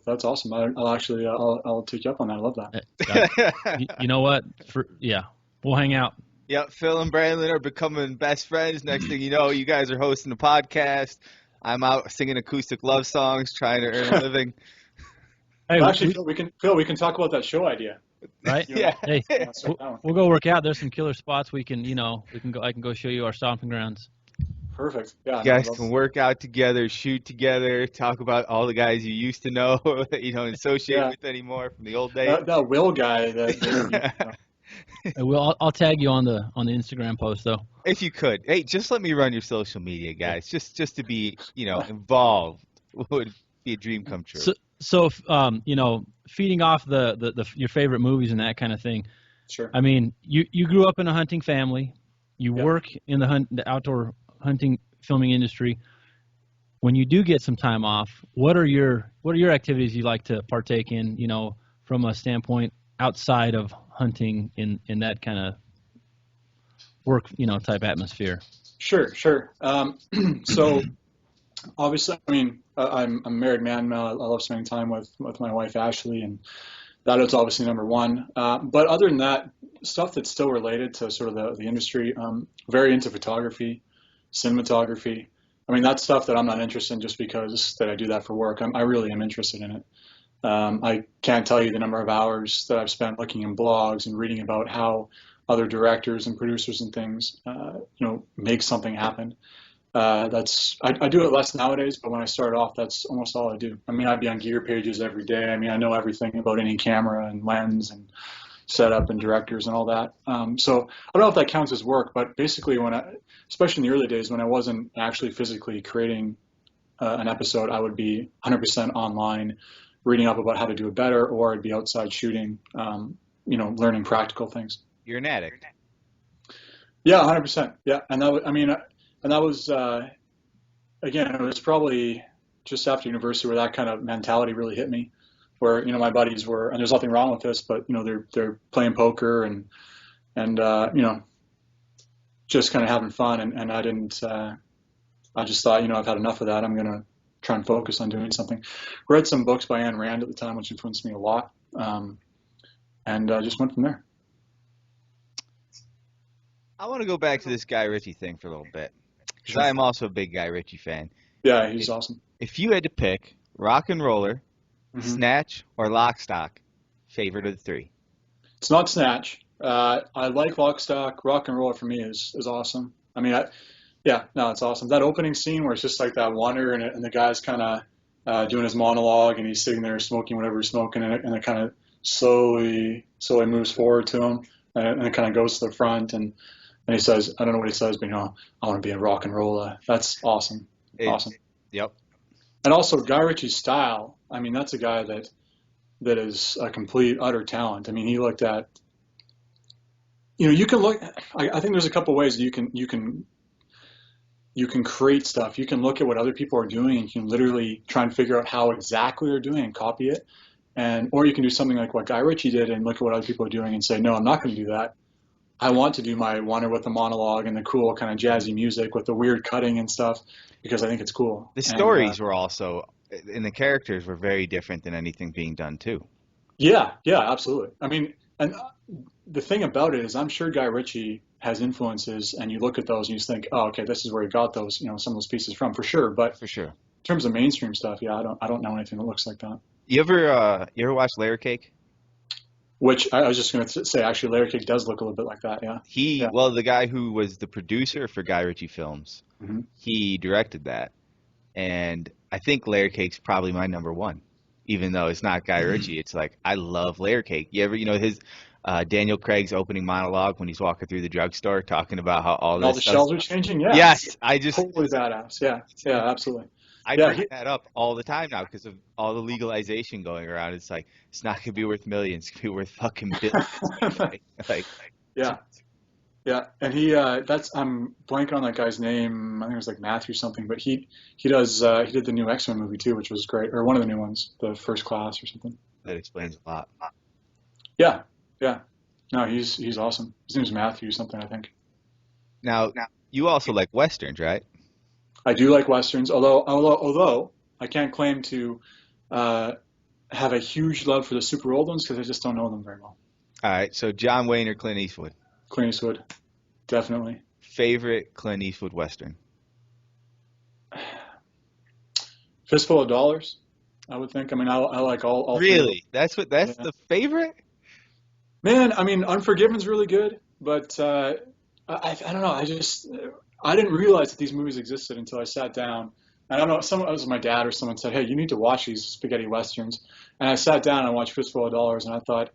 That's awesome. I'll take you up on that. I love that. You know what? We'll hang out. Yeah, Phil and Branlin are becoming best friends. Next thing you know, you guys are hosting a podcast. I'm out singing acoustic love songs, trying to earn a living. Hey, actually, Phil, we can talk about that show idea. Right? Yeah. Hey, we'll go work out. There's some killer spots I can go show you our stomping grounds. perfect. Yeah, You guys can work out together, shoot together, talk about all the guys you used to know that you don't associate with anymore from the old days. That Will guy that I'll tag you on the Instagram post though. If you could, hey, just let me run your social media, guys. Just to be, involved would be a dream come true. So feeding off your favorite movies and that kind of thing. Sure. I mean, you grew up in a hunting family. You work in the outdoor hunting filming industry. When you do get some time off, what are your activities you like to partake in? From a standpoint outside of hunting in that kind of work, type atmosphere. Sure. So obviously, I mean, I'm a married man now. I love spending time with my wife Ashley, and that is obviously number one. But other than that, stuff that's still related to sort of the industry, very into photography, cinematography. I mean, that's stuff that I'm not interested in just because that I do that for work. I really am interested in it. I can't tell you the number of hours that I've spent looking in blogs and reading about how other directors and producers and things, make something happen. I do it less nowadays, but when I started off, that's almost all I do. I mean, I'd be on gear pages every day. I mean, I know everything about any camera and lens and setup and directors and all that. So I don't know if that counts as work, but basically especially in the early days when I wasn't actually physically creating an episode, I would be 100% online reading up about how to do it better, or I'd be outside shooting, learning practical things. You're an addict. Yeah, 100%. Yeah. And that was, again, it was probably just after university where that kind of mentality really hit me, where, my buddies were, and there's nothing wrong with this, but, they're playing poker and just kind of having fun. And I didn't, I just thought, I've had enough of that. I'm going to try and focus on doing something. Read some books by Ayn Rand at the time, which influenced me a lot. And just went from there. I want to go back to this Guy Ritchie thing for a little bit, because I am also a big Guy Ritchie fan. Yeah, he's awesome. If you had to pick Rock and Roller, Snatch, or Lock, Stock, favorite of the three? It's not Snatch. I like Lock, Stock. Rock and Roller for me is awesome. I mean, it's awesome. That opening scene where it's just like that wonder and the guy's kind of doing his monologue and he's sitting there smoking whatever he's smoking and it kind of slowly moves forward to him and it kind of goes to the front and he says, I don't know what he says, but I want to be a rock and roller. That's awesome. Awesome. Yep. And also Guy Ritchie's style. I mean, that's a guy that is a complete, utter talent. I mean, he looked at, you can look, I think there's a couple ways you can create stuff. You can look at what other people are doing and you can literally try and figure out how exactly they're doing and copy it. Or you can do something like what Guy Ritchie did and look at what other people are doing and say, no, I'm not going to do that. I want to do my wonder with the monologue and the cool kind of jazzy music with the weird cutting and stuff because I think it's cool. The stories were also, and the characters were very different than anything being done too. Yeah, absolutely. I mean, and the thing about it is I'm sure Guy Ritchie has influences and you look at those and you think, oh, okay, this is where he got those, some of those pieces from for sure. But for sure, in terms of mainstream stuff, yeah, I don't know anything that looks like that. You ever watch Layer Cake? Which I was just going to say, actually, Layer Cake does look a little bit like that, yeah. Well, the guy who was the producer for Guy Ritchie films, he directed that. And I think Layer Cake's probably my number one, even though it's not Guy Ritchie. It's like, I love Layer Cake. You ever, his Daniel Craig's opening monologue when he's walking through the drugstore talking about how all the shells are changing? Yeah. Yes. Totally badass. Yeah, absolutely. I bring that up all the time now because of all the legalization going around. It's like, it's not going to be worth millions. It's going to be worth fucking billions. Yeah. And I'm blanking on that guy's name. I think it was like Matthew something, but he did the new X-Men movie too, which was great. Or one of the new ones, the First Class or something. That explains a lot. Yeah. No, he's awesome. His name's Matthew something, I think. Now you also like Westerns, right? I do like Westerns, although I can't claim to have a huge love for the super old ones because I just don't know them very well. All right, so John Wayne or Clint Eastwood? Clint Eastwood, definitely. Favorite Clint Eastwood Western? Fistful of Dollars, I would think. I mean, I like all really? That's the favorite? Man, I mean, Unforgiven's really good, but I don't know. I didn't realize that these movies existed until I sat down. And I don't know, it was my dad or someone said, hey, you need to watch these spaghetti westerns. And I sat down and I watched Fistful of Dollars, and I thought,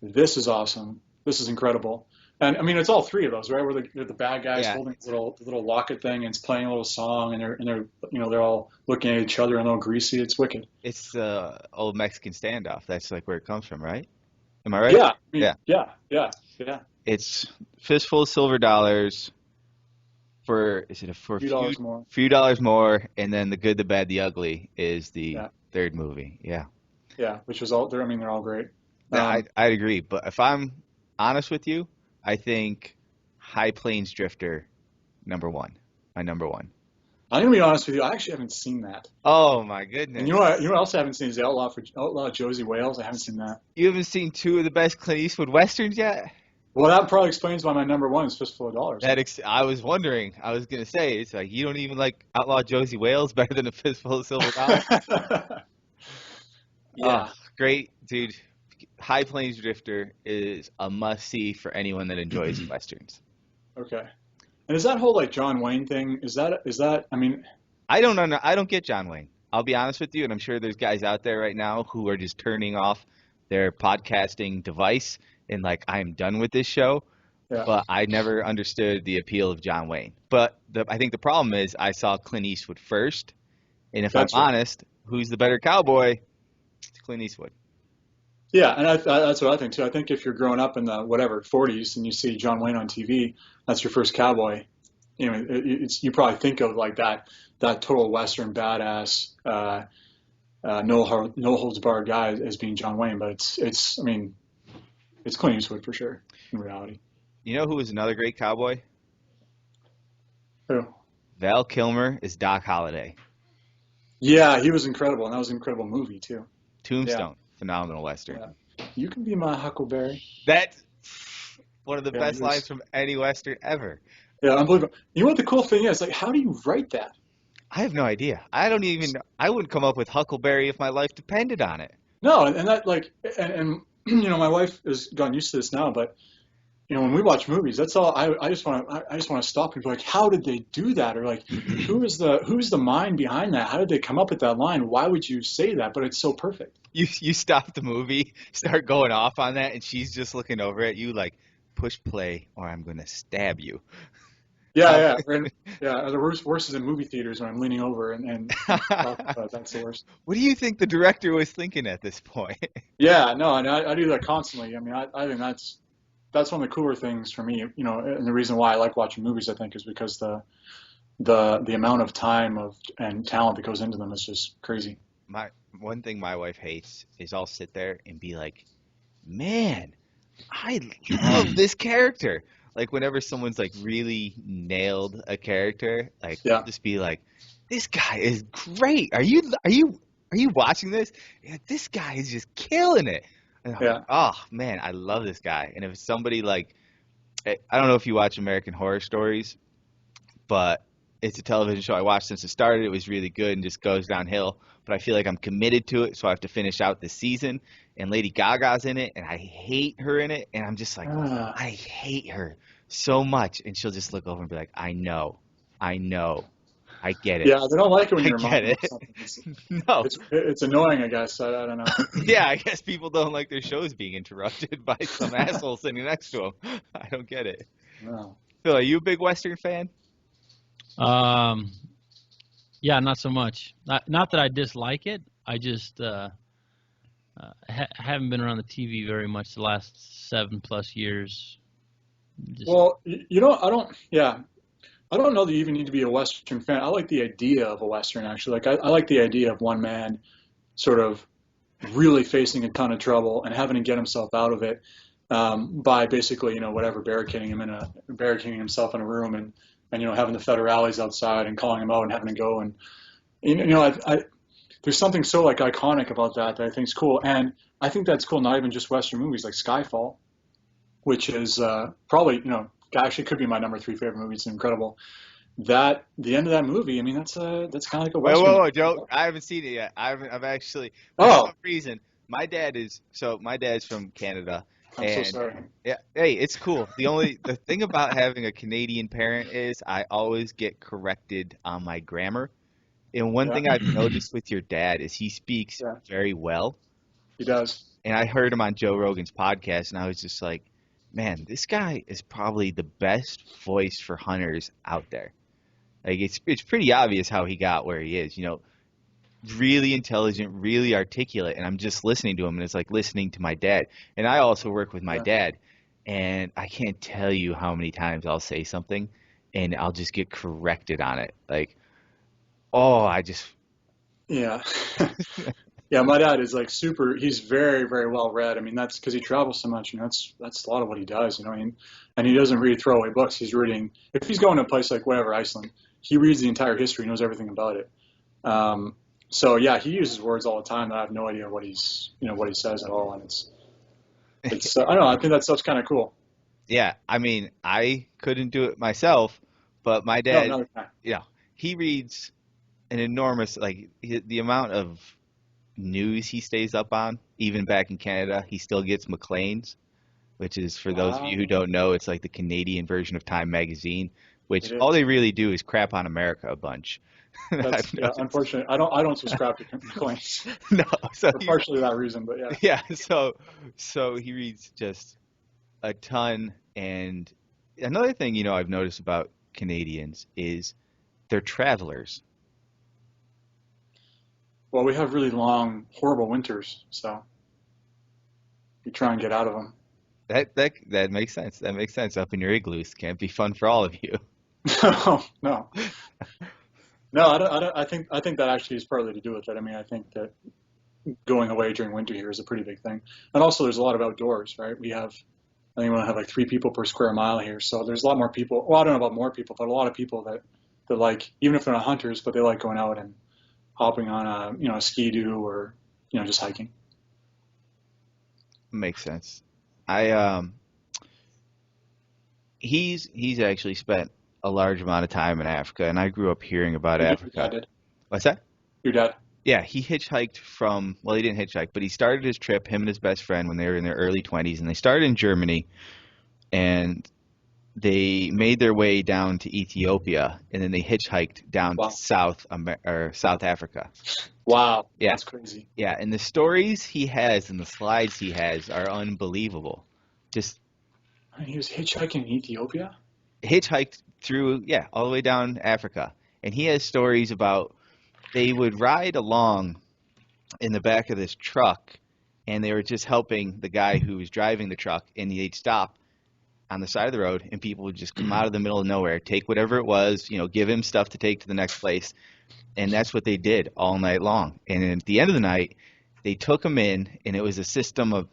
this is awesome. This is incredible. And I mean, it's all three of those, right? Where the bad guys Yeah. holding the little locket thing, and it's playing a little song, and they're all looking at each other and all greasy. It's wicked. It's the old Mexican standoff. That's like where it comes from, right? Am I right? Yeah, I mean, Yeah. yeah. It's Fistful of Silver Dollars for A few dollars more. few dollars more, and then The Good, the Bad, the Ugly is the Yeah. third movie. Yeah. Yeah, which was all. I mean, they're all great. I'd agree, but if I'm honest with you, I think High Plains Drifter, number one. My number one. I'm gonna be honest with you. I actually haven't seen that. Oh my goodness! And you know what else I havenn't seen is the Outlaw Josie Wales. I haven't seen that. You haven't seen two of the best Clint Eastwood westerns yet? Well, that probably explains why my number one is Fistful of Dollars. I was wondering. I was gonna say it's like you don't even like Outlaw Josie Wales better than A Fistful of Silver Dollars. Yeah. Oh, great, dude. High Plains Drifter is a must-see for anyone that enjoys westerns. Okay. And is that whole like John Wayne thing? Is that? I mean, I don't get John Wayne. I'll be honest with you, and I'm sure there's guys out there right now who are just turning off their podcasting device and like, I'm done with this show. yeah. But I never understood the appeal of John Wayne. But I think the problem is I saw Clint Eastwood first, and if That's I'm right. honest, who's the better cowboy? It's Clint Eastwood. Yeah, and that's what I think too. I think if you're growing up in the 40s and you see John Wayne on TV, that's your first cowboy. You know, you probably think of like that total Western badass, no holds barred guy as being John Wayne. But it's I mean, it's Clint Eastwood for sure in reality. You know who is another great cowboy? Who? Val Kilmer is Doc Holliday. Yeah, he was incredible, and that was an incredible movie too. Tombstone, phenomenal western. Yeah. You can be my Huckleberry. That's one of the Yeah, best he was- lines from any western ever. Yeah, unbelievable. You know what the cool thing is? Like, how do you write that? I have no idea. I wouldn't come up with Huckleberry if my life depended on it. No, and that like, and you know, my wife has gotten used to this now, but you know, when we watch movies, that's all. I just want to stop and be like, how did they do that? Or like, who's the mind behind that? How did they come up with that line? Why would you say that? But it's so perfect. You stop the movie, start going off on that, and she's just looking over at you like, push play or I'm going to stab you. Yeah, yeah. The worst is in movie theaters when I'm leaning over and talking about it. That's the worst. What do you think the director was thinking at this point? Yeah, no, and I do that constantly. I mean, I think that's one of the cooler things for me, you know, and the reason why I like watching movies, I think, is because the amount of time and talent that goes into them is just crazy. One thing my wife hates is I'll sit there and be like, man, I love this character. Like whenever someone's like really nailed a character, like Yeah. I'll just be like, this guy is great. Are you watching this? Yeah, this guy is just killing it. And I'm Yeah. like, oh man, I love this guy. And if somebody like, I don't know if you watch American Horror Stories, but it's a television show I watched since it started. It was really good and just goes downhill. But I feel like I'm committed to it, so I have to finish out this season. And Lady Gaga's in it, and I hate her in it. And I'm just like, I hate her so much. And she'll just look over and be like, I know, I get it. Yeah, they don't like it when I you're get reminded it. of something. No. It's annoying, I guess. I don't know. Yeah, I guess people don't like their shows being interrupted by some asshole sitting next to them. I don't get it. No. Phil, are you a big Western fan? Yeah, not so much. Not that I dislike it. I just haven't been around the TV very much the last 7+ years. Well, you know, I don't know that you even need to be a Western fan. I like the idea of a Western, actually. Like, I like the idea of one man sort of really facing a ton of trouble and having to get himself out of it by basically, you know, whatever, barricading himself in a room and you know, having the federales outside and calling him out and having to go. And, you know, there's something so, like, iconic about that I think is cool. And I think that's cool, not even just Western movies, like Skyfall, which is probably, you know, actually could be my number 3 favorite movie. It's incredible. The end of that movie, I mean, that's kind of like a Western. Whoa, Joe! I haven't seen it yet. I've actually, for some reason, my dad's from Canada, I'm so And sorry. yeah, hey, it's cool. The thing about having a Canadian parent is I always get corrected on my grammar. And one Yeah, thing I've noticed with your dad is he speaks yeah, very well. he does. And I heard him on Joe Rogan's podcast, and I was just like, man, this guy is probably the best voice for hunters out there. Like it's pretty obvious how he got where he is. Really intelligent, really articulate, and I'm just listening to him, and it's like listening to my dad. And I also work with my Yeah, dad, and I can't tell you how many times I'll say something, and I'll just get corrected on it. Like, oh, I just, yeah. Yeah, my dad is like super. He's very, very well read. I mean, that's because he travels so much. That's a lot of what he does. And he doesn't read throwaway books. He's reading. If he's going to a place like whatever Iceland, he reads the entire history, knows everything about it. So yeah, he uses words all the time that I have no idea what what he says at all. And it's I don't know. I think that stuff's kind of cool. yeah. I mean, I couldn't do it myself, but my No, dad, another guy. he reads an enormous, like, the amount of news he stays up on, even back in Canada, he still gets Maclean's, which is, for those of you who Wow, don't know, it's like the Canadian version of Time magazine, which it all is. they really do is crap on America a bunch. That's I've yeah. noticed. Unfortunately, I don't subscribe to complaints No, so for partially that reason. But yeah, yeah, so he reads just a ton. And another thing, I've noticed about Canadians is they're travelers. well, we have really long, horrible winters, so we try and get out of them. That makes sense. That makes sense. Up in your igloos can't be fun for all of you. No, no. No, I think that actually is partly to do with it. I mean, I think that going away during winter here is a pretty big thing. And also there's a lot of outdoors, right? I think we have like 3 people per square mile here. So there's a lot more people. Well, I don't know about more people, but a lot of people that like, even if they're not hunters, but they like going out and hopping on a ski-doo or, just hiking. Makes sense. I he's actually spent a large amount of time in Africa, and I grew up hearing about Your dad Africa. did. What's that? Your dad. Yeah, he hitchhiked from, well, he didn't hitchhike, but he started his trip, him and his best friend, when they were in their early 20s, and they started in Germany, and they made their way down to Ethiopia, and then they hitchhiked down to Wow. South Africa. Wow. Yeah, That's crazy. yeah, and the stories he has and the slides he has are unbelievable. Just I mean, he was hitchhiking in Ethiopia? hitchhiked through, yeah, all the way down Africa, and he has stories about they would ride along in the back of this truck, and they were just helping the guy who was driving the truck, and they'd stop on the side of the road, and people would just come out of the middle of nowhere, take whatever it was, give him stuff to take to the next place, and that's what they did all night long. And at the end of the night, they took him in, and it was a system of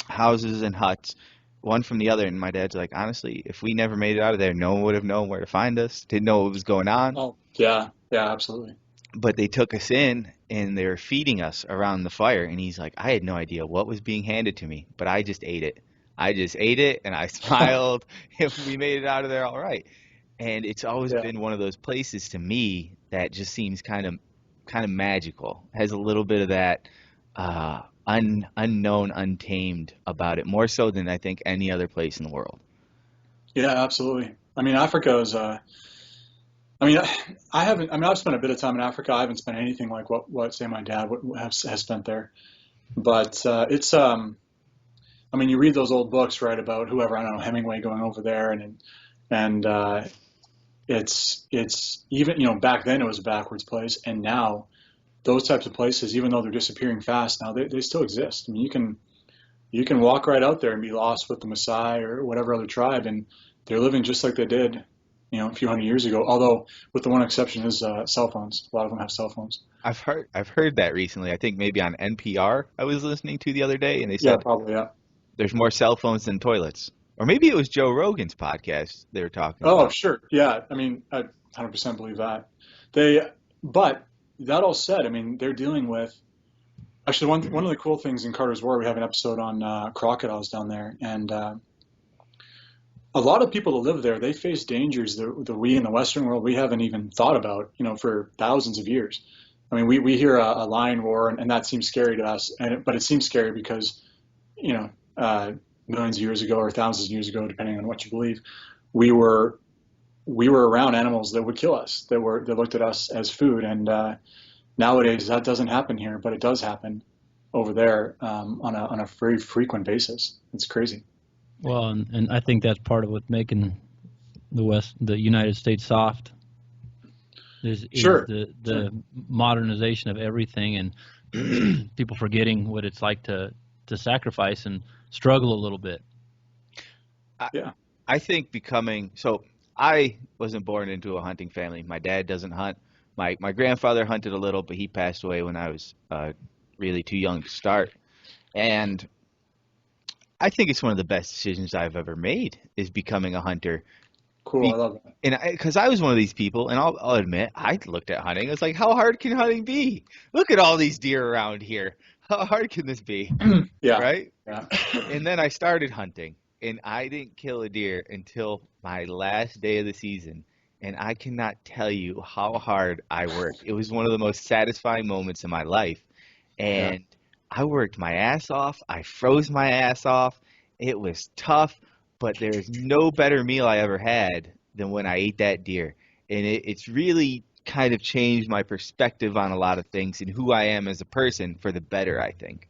houses and huts, one from the other. And my dad's like, honestly, if we never made it out of there, no one would have known where to find us, didn't know what was going on. Oh, yeah. Yeah, absolutely. But they took us in, and they were feeding us around the fire. And he's like, I had no idea what was being handed to me, but I just ate it. I just ate it, and I smiled, and we made it out of there all right. And it's always Yeah. been one of those places to me that just seems kind of magical. Has a little bit of that unknown, untamed about it, more so than I think any other place in the world. Yeah, absolutely. I mean, Africa is, I mean, I haven't, I mean, I've spent a bit of time in Africa. I haven't spent anything like what say my dad has spent there. But I mean, you read those old books, right, about whoever, I don't know, Hemingway going over there, and it's even, back then it was a backwards place, and now those types of places, even though they're disappearing fast now, they still exist. I mean, you can walk right out there and be lost with the Maasai or whatever other tribe, and they're living just like they did, a few hundred years ago. Although, with the one exception is cell phones. A lot of them have cell phones. I've heard that recently. I think maybe on NPR I was listening to the other day, and they Yeah, said probably. Yeah. there's more cell phones than toilets. Or maybe it was Joe Rogan's podcast they were talking Oh, about. sure. Yeah. I mean, I 100% believe that. But that all said, I mean, they're dealing with. Actually, one of the cool things in Carter's War, we have an episode on crocodiles down there, and a lot of people that live there, they face dangers that we in the Western world we haven't even thought about, for thousands of years. I mean, we hear a lion roar, and that seems scary to us, but it seems scary because, you know, uh, millions of years ago or thousands of years ago, depending on what you believe, we were around animals that would kill us, that looked at us as food. And nowadays that doesn't happen here, but it does happen over there on a very frequent basis. It's crazy. Well, and I think that's part of what's making the United States soft. Is Sure. the modernization of everything, and people forgetting what it's like to sacrifice and struggle a little bit. Yeah. I think I wasn't born into a hunting family. My dad doesn't hunt. My grandfather hunted a little, but he passed away when I was really too young to start. And I think it's one of the best decisions I've ever made is becoming a hunter. Cool. I love that. And because I was one of these people, and I'll admit, I looked at hunting. I was like, how hard can hunting be? Look at all these deer around here. How hard can this be? Yeah. Right? Yeah. And then I started hunting, and I didn't kill a deer until my last day of the season. And I cannot tell you how hard I worked. It was one of the most satisfying moments in my life. And I worked my ass off. I froze my ass off. It was tough, but there's no better meal I ever had than when I ate that deer. And it's really kind of changed my perspective on a lot of things and who I am as a person for the better, I think.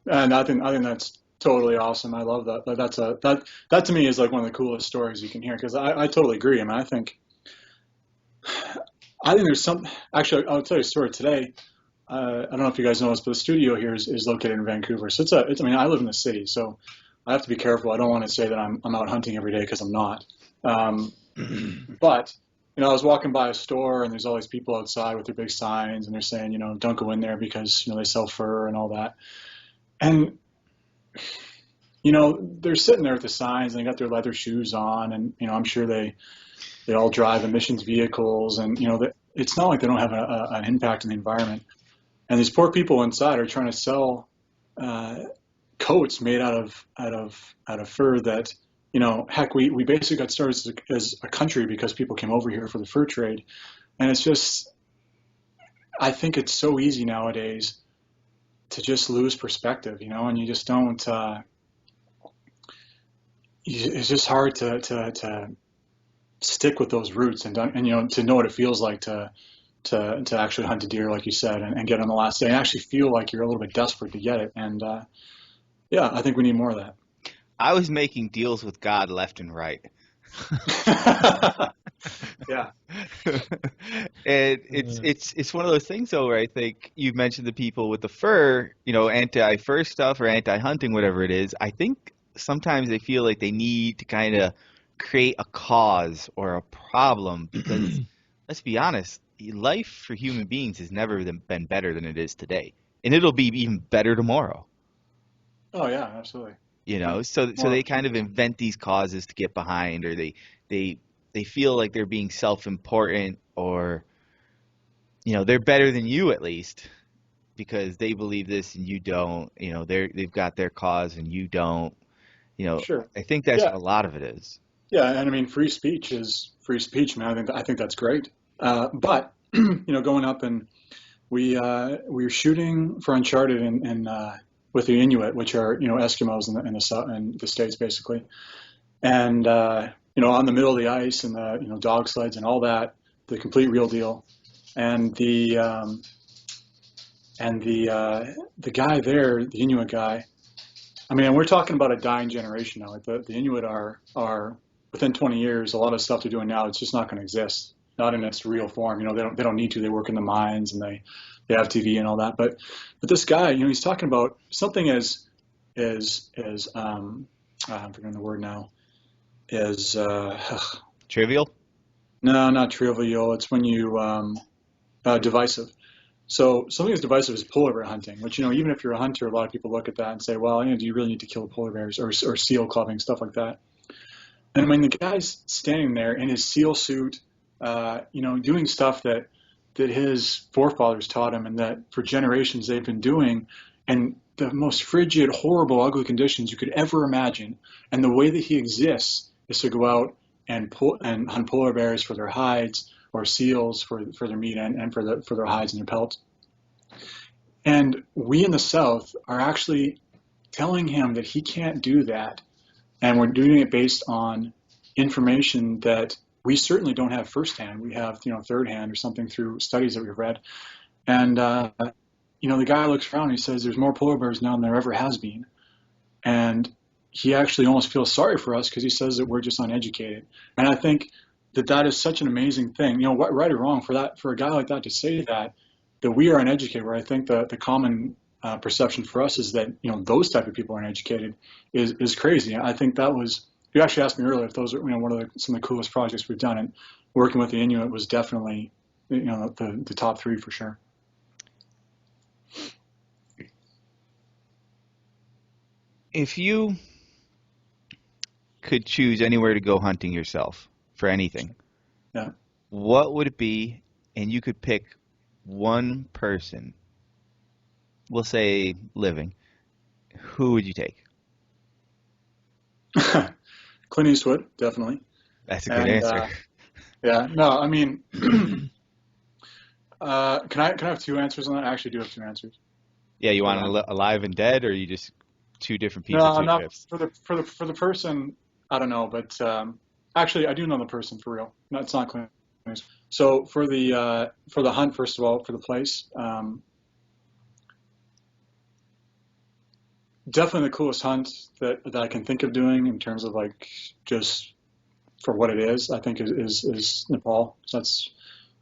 And I think that's totally awesome. I love that. That to me is like one of the coolest stories you can hear, because I totally agree. I mean, I think there's some. Actually, I'll tell you a story today. I don't know if you guys know this, but the studio here is located in Vancouver. So I mean, I live in the city, so I have to be careful. I don't want to say that I'm out hunting every day, because I'm not. But I was walking by a store, and there's all these people outside with their big signs, and they're saying, don't go in there because they sell fur and all that. And they're sitting there with the signs, and they got their leather shoes on, and I'm sure they all drive emissions vehicles, and it's not like they don't have an impact on the environment. And these poor people inside are trying to sell coats made out of fur that, heck, we basically got started as a country because people came over here for the fur trade. And it's just, I think it's so easy nowadays to just lose perspective, and you just don't, it's just hard to stick with those roots and to know what it feels like to actually hunt a deer, like you said, and get on the last day and actually feel like you're a little bit desperate to get it. And I think we need more of that. I was making deals with God left and right. Yeah. And it's one of those things, though, where I think you mentioned the people with the fur, anti-fur stuff or anti-hunting, whatever it is. I think sometimes they feel like they need to kind of create a cause or a problem, because let's be honest, life for human beings has never been better than it is today, and it'll be even better tomorrow. Oh yeah, absolutely. So they kind of invent these causes to get behind, or they feel like they're being self-important, or they're better than you, at least, because they believe this and you don't. They've got their cause and you don't. Sure. I think that's what a lot of it is. Yeah, and I mean, free speech is free speech, man. I think that's great. But going up, and we were shooting for Uncharted and with the Inuit, which are Eskimos in the States, basically, and on the middle of the ice, and the dog sleds and all that, the complete real deal. And the guy there, the Inuit guy, I mean, we're talking about a dying generation now. Like the Inuit are within 20 years, a lot of stuff they're doing now, it's just not going to exist, not in its real form. They don't need to. They work in the mines, and they have TV and all that. But this guy, he's talking about something as I'm forgetting the word now, is trivial. No, not trivial. It's when you divisive. So something as divisive as polar bear hunting, which even if you're a hunter, a lot of people look at that and say, well, do you really need to kill polar bears or seal clubbing, stuff like that? And when the guy's standing there in his seal suit, doing stuff that his forefathers taught him and that for generations they've been doing, and the most frigid, horrible, ugly conditions you could ever imagine, and the way that he exists is to go out and hunt polar bears for their hides, or seals for their meat and for their hides and their pelts. And we in the South are actually telling him that he can't do that, and we're doing it based on information that we certainly don't have firsthand. We have, third hand or something through studies that we've read. And, the guy looks around and he says, there's more polar bears now than there ever has been. And he actually almost feels sorry for us because he says that we're just uneducated. And I think that is such an amazing thing. Right or wrong, for a guy like that to say that we are uneducated, where I think the common perception for us is that, those type of people are uneducated is crazy. I think that was, you actually asked me earlier if those are, one of some of the coolest projects we've done, and working with the Inuit was definitely, the top three for sure. If you could choose anywhere to go hunting yourself for anything, yeah, what would it be? And you could pick one person, we'll say living, who would you take? Clint Eastwood, definitely. That's a good answer. Yeah, no, I mean, can I have two answers on that? I actually do have two answers. Yeah, you want alive and dead, or you just two different pieces of chips? For the person, I don't know, but actually, I do know the person for real. No, it's not Clint Eastwood. So for the hunt, first of all, for the place, definitely the coolest hunt that I can think of doing in terms of like just for what it is, I think is Nepal. So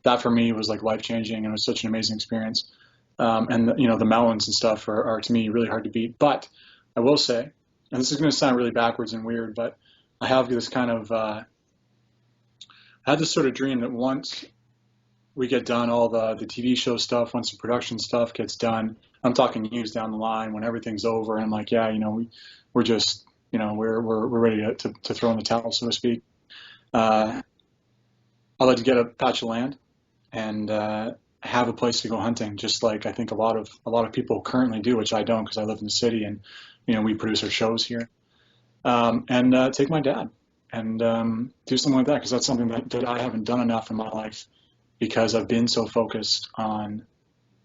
that for me was like life changing, and it was such an amazing experience. And the mountains and stuff are to me really hard to beat. But I will say, and this is going to sound really backwards and weird, but I have this kind of I had this sort of dream that once we get done all the TV show stuff, once the production stuff gets done, I'm talking years down the line when everything's over, and I'm like, yeah, we're just, we're ready to throw in the towel, so to speak. I'd like to get a patch of land and have a place to go hunting, just like I think a lot of people currently do, which I don't because I live in the city and we produce our shows here. And take my dad and do something like that, because that's something that I haven't done enough in my life, because I've been so focused on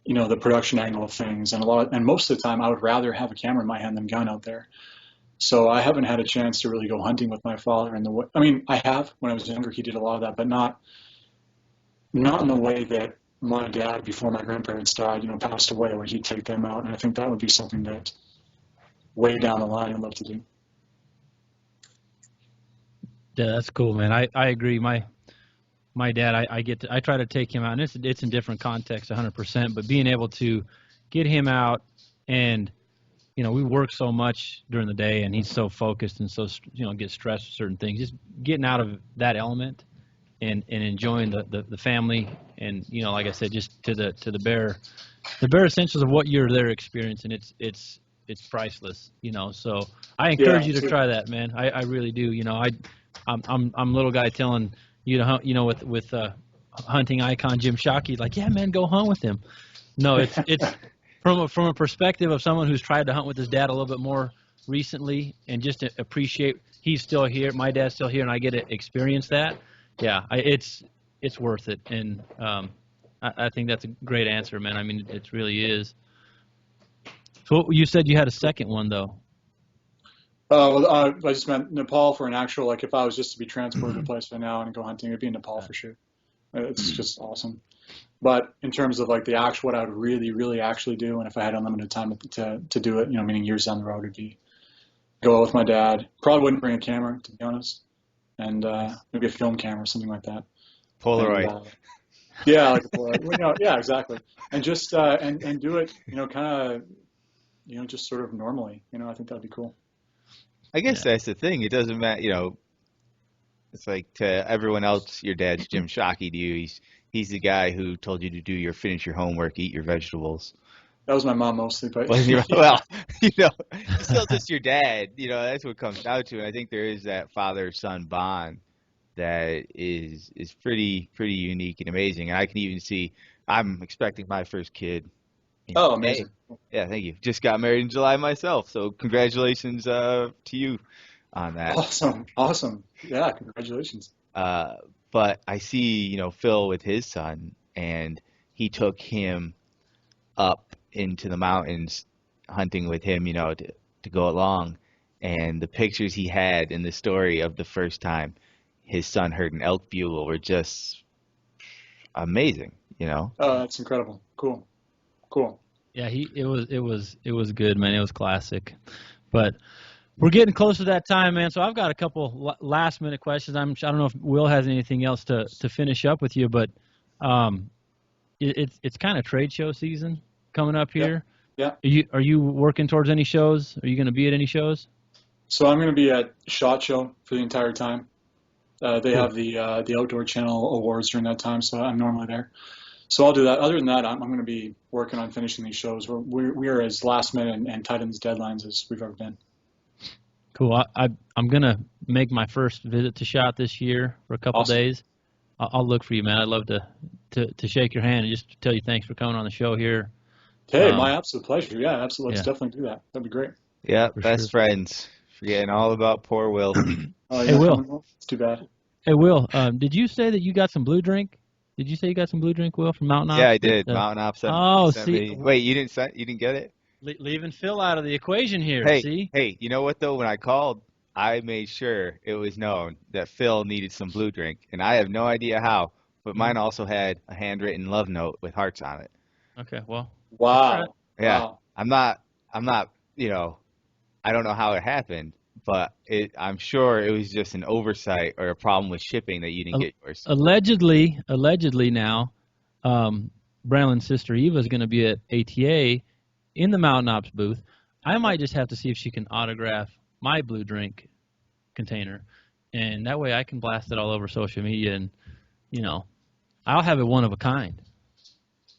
the production angle of things, and most of the time I would rather have a camera in my hand than a gun out there. So I haven't had a chance to really go hunting with my father I have when I was younger. He did a lot of that, but not in the way that my dad, before my grandparents died, passed away, where he'd take them out. And I think that would be something that way down the line I'd love to do. Yeah, that's cool, man. I agree. My dad, I try to take him out, and it's in different contexts 100%, but being able to get him out, and we work so much during the day, and he's so focused and so get stressed with certain things. Just getting out of that element and enjoying the family, and like I said, just to the bare essentials of what you're there experiencing. It's priceless, So I encourage you to try that, man. I really do. I'm little guy telling you to hunt, with hunting icon Jim Shockeys, like, yeah, man, go hunt with him. No, it's from a perspective of someone who's tried to hunt with his dad a little bit more recently, and just to appreciate he's still here, my dad's still here, and I get to experience that. Yeah, it's worth it, and I think that's a great answer, man. I mean, it really is. So you said you had a second one, though. I just meant Nepal for an actual, like if I was just to be transported to a place right now and go hunting, it'd be in Nepal for sure. It's just awesome. But in terms of like the actual, what I would really, really actually do, and if I had unlimited time to do it, meaning years down the road, would be go out with my dad. Probably wouldn't bring a camera, to be honest, and maybe a film camera, something like that. Polaroid. And, yeah, like a Polaroid. Well, yeah, exactly. And just and do it, kind of, just sort of normally. I think that'd be cool. I guess that's the thing. It doesn't matter, it's like to everyone else, your dad's Jim Shockeey to you. He's the guy who told you to finish your homework, eat your vegetables. That was my mom mostly, but well, still just your dad. That's what it comes down to. And I think there is that father-son bond that is pretty unique and amazing. And I can even see, I'm expecting my first kid. Oh, amazing. Yeah, thank you. Just got married in July myself, so congratulations to you on that. Awesome. Yeah, congratulations. But I see, Phil with his son, and he took him up into the mountains hunting with him, to to go along, and the pictures he had in the story of the first time his son heard an elk bugle were just amazing, you know? Oh, that's incredible. Cool. Yeah, it was good, man. It was classic. But we're getting close to that time, man. So I've got a couple last minute questions. I don't know if Will has anything else to finish up with you, but it's kind of trade show season coming up here. Yeah. Are you working towards any shows? Are you going to be at any shows? So I'm going to be at SHOT Show for the entire time. They have the Outdoor Channel Awards during that time, so I'm normally there. So I'll do that. Other than that, I'm going to be working on finishing these shows. We are as last minute and tight in these deadlines as we've ever been. Cool. I'm going to make my first visit to SHOT this year for a couple days. I'll look for you, man. I'd love to shake your hand and just tell you thanks for coming on the show here. Hey, my absolute pleasure. Yeah, absolutely. Let's definitely do that. That'd be great. Yeah, best friends. Forgetting all about poor Will. Oh, hey, Will. It's too bad. Hey, Will, did you say that you got some blue drink? Did you say you got some blue drink, Will, from Mountain Ops? Yeah, I did. Mountain Ops sent me. Wait, you didn't get it? Leaving Phil out of the equation here, see? Hey, you know what, though? When I called, I made sure it was known that Phil needed some blue drink, and I have no idea how, but mine also had a handwritten love note with hearts on it. Okay, well. Wow. Yeah, wow. I'm not, I don't know how it happened, but I'm sure it was just an oversight or a problem with shipping that you didn't get yours. Allegedly now, Branlin's sister Eva is going to be at ATA in the Mountain Ops booth. I might just have to see if she can autograph my blue drink container, and that way I can blast it all over social media, and I'll have it one of a kind.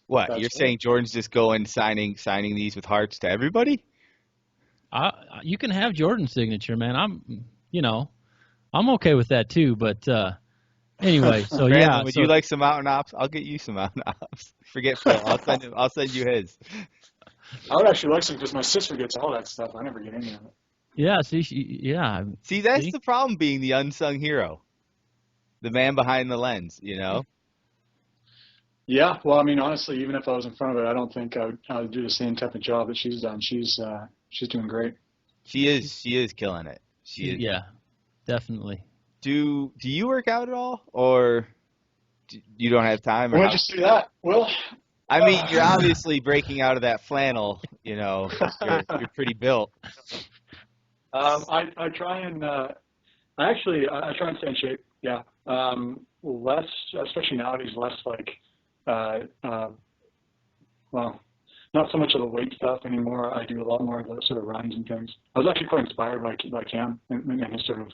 What, you're saying Jordan's just going signing these with hearts to everybody? You can have Jordan's signature, man. I'm okay with that too. But anyway, so Brandon, yeah. Would you like some Mountain Ops? I'll get you some Mountain Ops. Forget Phil. I'll send you his. I would actually like some because my sister gets all that stuff. I never get any of it. Yeah. See, that's the problem, being the unsung hero, the man behind the lens. Yeah, well, I mean, honestly, even if I was in front of it, I don't think I would do the same type of job that she's done. She's doing great. She is killing it. She is. Yeah, definitely. Do you work out at all, or you don't have time? Why don't you see that? Well, I mean, you're obviously breaking out of that flannel. You're pretty built. I try and I try and stay in shape. Yeah, less, especially nowadays, less like. Well, not so much of the weight stuff anymore. I do a lot more of the sort of runs and things. I was actually quite inspired by Cam and his sort of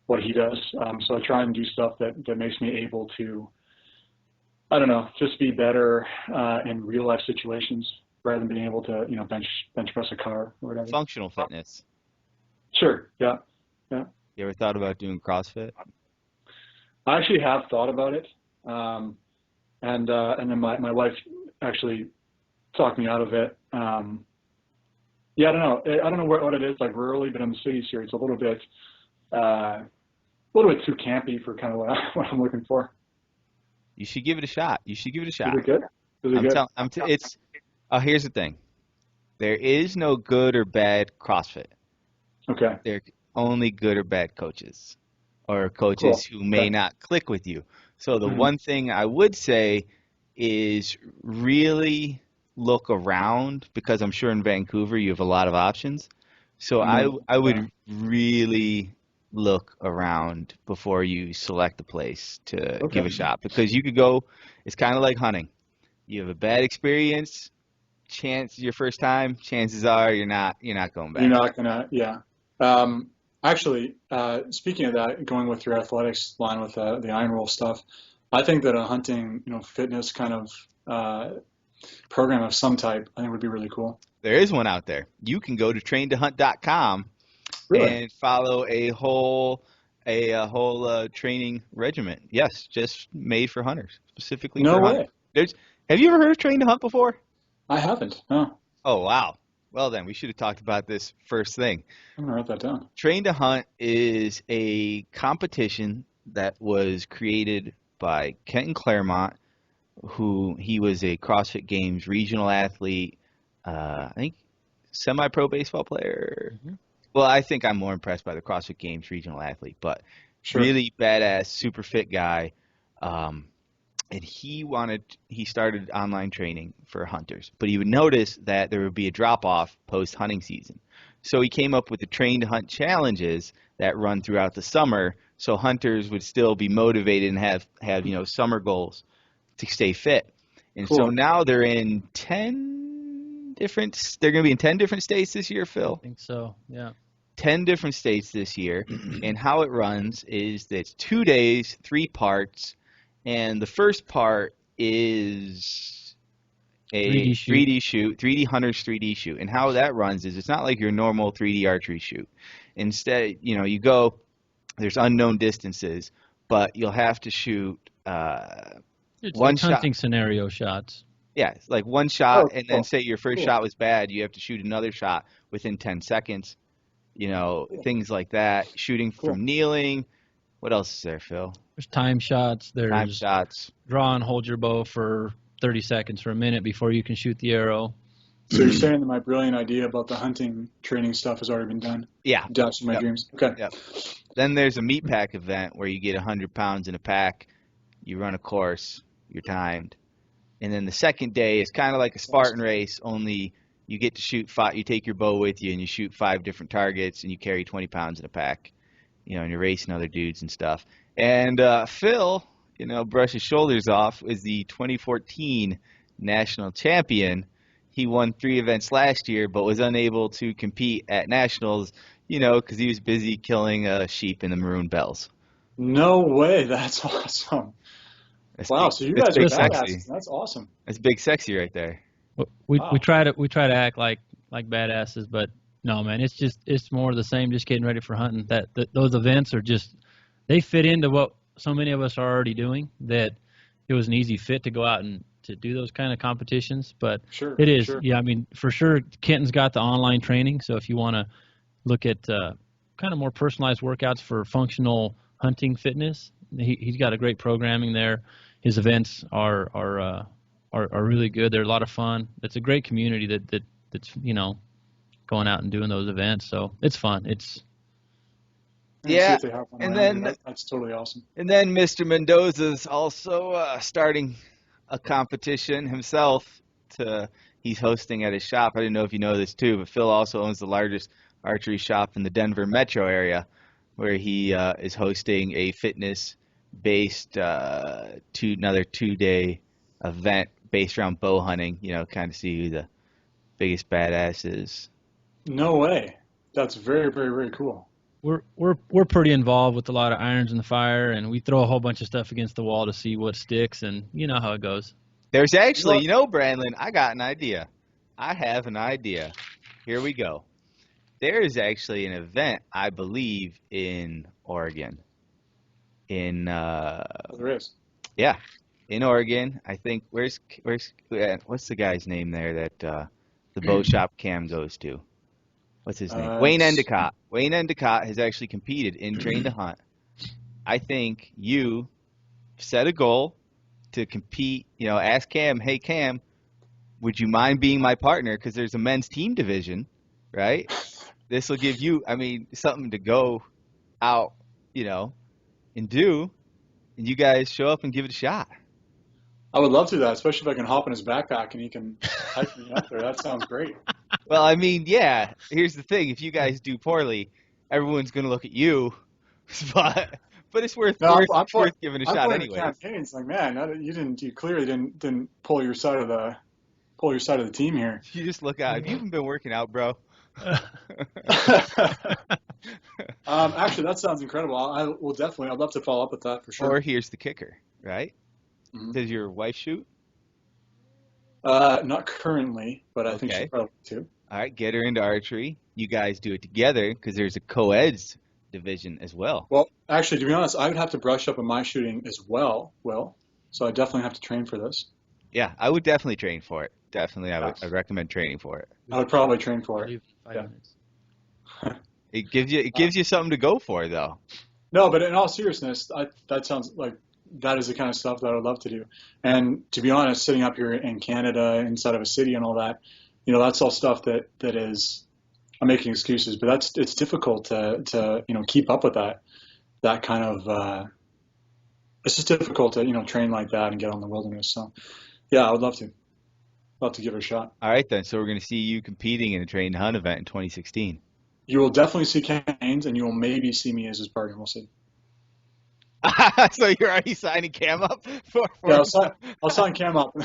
what he does. So I try and do stuff that makes me able to, I don't know, just be better in real life situations rather than being able to, bench press a car or whatever. Functional fitness. Sure. Yeah. You ever thought about doing CrossFit? I actually have thought about it. And then my wife actually talked me out of it. Yeah, I don't know. I don't know what it is, like rurally, but in the cities here, it's a little bit too campy for kind of what I'm looking for. You should give it a shot. Is it good? Here's the thing. There is no good or bad CrossFit. Okay. There are only good or bad coaches, or coaches who may not click with you. So the one thing I would say is really look around, because I'm sure in Vancouver you have a lot of options. So I would really look around before you select a place to give a shot, because you could go, it's kind of like hunting. You have a bad experience, your first time, chances are you're not going back. You're not gonna, yeah. Actually, speaking of that, going with your athletics line with the Iron Wolf stuff, I think that a hunting, fitness kind of program of some type, I think would be really cool. There is one out there. You can go to traintohunt.com and follow a whole training regimen. Yes, just made for hunters, specifically for hunters. No way. Have you ever heard of Train to Hunt before? I haven't. No. Oh, wow. Well, then, we should have talked about this first thing. I'm going to write that down. Train to Hunt is a competition that was created by Kenton Claremont, he was a CrossFit Games regional athlete, I think semi-pro baseball player. Mhm. Well, I think I'm more impressed by the CrossFit Games regional athlete, but Sure. really badass, super fit guy. Um, and he started online training for hunters, but he would notice that there would be a drop off post hunting season. So he came up with the train to hunt challenges that run throughout the summer, so hunters would still be motivated and have summer goals to stay fit. And so Cool. now they're going to be in 10 different states this year, I Phil. think so. Yeah. 10 different states this year. And how it runs is that it's 2 days, 3 parts. And the first part is a 3D shoot. 3D shoot, 3D Hunters 3D shoot. And how that runs is it's not like your normal 3D archery shoot. Instead, you go, there's unknown distances, but you'll have to shoot It's one like shot. hunting scenario shots. Yeah, it's like one shot, Oh, and then cool. say your first Cool. shot was bad, you have to shoot another shot within 10 seconds. Things like that. Shooting Cool. from kneeling. What else is there, Phil? There's time shots. There's Time shots. draw and hold your bow for 30 seconds for a minute before you can shoot the arrow. So you're saying that my brilliant idea about the hunting training stuff has already been done? Yeah. Dashed in my Yep. dreams. Okay. Yep. Then there's a meat pack event where you get 100 pounds in a pack. You run a course. You're timed. And then the second day is kind of like a Spartan race, only you get to shoot 5. You take your bow with you and you shoot 5 different targets, and you carry 20 pounds in a pack. And you're racing other dudes and stuff. And Phil, brush his shoulders off, is the 2014 national champion. He won 3 events last year, but was unable to compete at nationals, because he was busy killing sheep in the maroon bells. No way. That's awesome. Wow. So you That's guys are big badasses. sexy. That's awesome. That's big sexy right there. We Wow. try to act like badasses, but no, man, it's more of the same. Just getting ready for hunting. Those events are just, they fit into what so many of us are already doing. That it was an easy fit to go out and to do those kind of competitions. But Sure. it is, Sure. yeah. I mean, for sure, Kenton's got the online training. So if you want to look at kind of more personalized workouts for functional hunting fitness, he's got a great programming there. His events are really good. They're a lot of fun. It's a great community that's going out and doing those events. So it's fun. It's See Yeah, if they have one and around then here. That's totally awesome. and then Mr. Mendoza's also starting a competition himself. He's hosting at his shop. I didn't know if you know this too, but Phil also owns the largest archery shop in the Denver metro area, where he is hosting a fitness-based another 2-day event based around bow hunting. Kind of see who the biggest badass is. No way. That's very, very, very cool. we're pretty involved with a lot of irons in the fire, and we throw a whole bunch of stuff against the wall to see what sticks, and you know how it goes. There's actually, Branlin, I got an idea. I have an idea. Here we go. There is actually an event, I believe, in Oregon. There is. Yeah, in Oregon. I think what's the guy's name there that the bow shop Cam goes to? What's his name? Wayne Endicott. Wayne Endicott has actually competed in Train to Hunt. I think you set a goal to compete. Ask Cam, hey Cam, would you mind being my partner? Because there's a men's team division, right? This will give you, something to go out, and do, and you guys show up and give it a shot. I would love to do that, especially if I can hop in his backpack and he can hike me up there. That sounds great. Well, yeah. Here's the thing: if you guys do poorly, everyone's gonna look at you, but it's worth giving a shot anyway. Campaigns like, man, you clearly didn't pull your side of the team here. You just look out. Have you even been working out, bro? Actually, that sounds incredible. I'd love to follow up with that for sure. Or here's the kicker, right? Mhm. Does your wife shoot? Not currently, but I think Okay. she probably too. All right, get her into archery. You guys do it together because there's a co-eds division as well. Well, actually, to be honest, I would have to brush up on my shooting as well, Will. So I definitely have to train for this. Yeah, I would definitely train for it. Definitely, I'd recommend training for it. I would probably train for it. 5 Yeah. minutes. It gives you something to go for, though. No, but in all seriousness, that sounds like that is the kind of stuff that I would love to do. And to be honest, sitting up here in Canada, inside of a city and all that, that's all stuff that is, I'm making excuses, but it's difficult to keep up with that kind of, it's just difficult to, train like that and get on the wilderness. So yeah, I would love to give it a shot. All right, then. So we're going to see you competing in a train hunt event in 2016. You will definitely see Ken Haynes, and you will maybe see me as his partner. We'll see. So you're already signing Cam up for Yeah, I'll sign Cam up.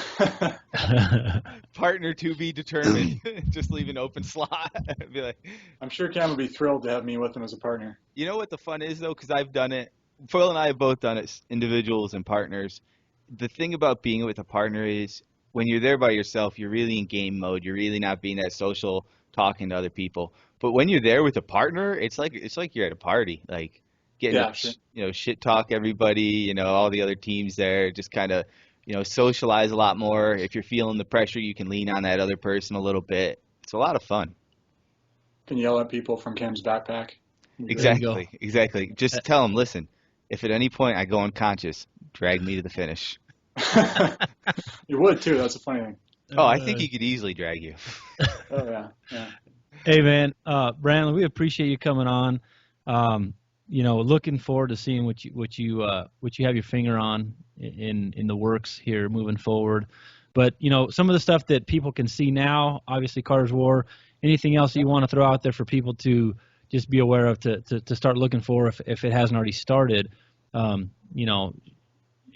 partner to be determined. Just leave an open slot. Be like, I'm sure Cam would be thrilled to have me with him as a partner. you know what the fun is though, because I've done it. Phil and I have both done it, individuals and partners. The thing about being with a partner is when you're there by yourself, you're really in game mode. You're really not being that social, talking to other people. But when you're there with a partner, it's like you're at a party, like getting Yeah, to, sure. shit talk everybody, all the other teams there, just kind of, socialize a lot more. If you're feeling the pressure, you can lean on that other person a little bit. It's a lot of fun. Can yell at people from Cam's backpack. Exactly. Just tell them, listen, if at any point I go unconscious, drag me to the finish. You would too. That's a funny thing. Oh, I think he could easily drag you. Oh yeah, yeah. Hey man, Branlin, we appreciate you coming on. Looking forward to seeing what you have your finger on in the works here moving forward. But some of the stuff that people can see now, obviously Carter's War. Anything else you want to throw out there for people to just be aware of to start looking for if it hasn't already started?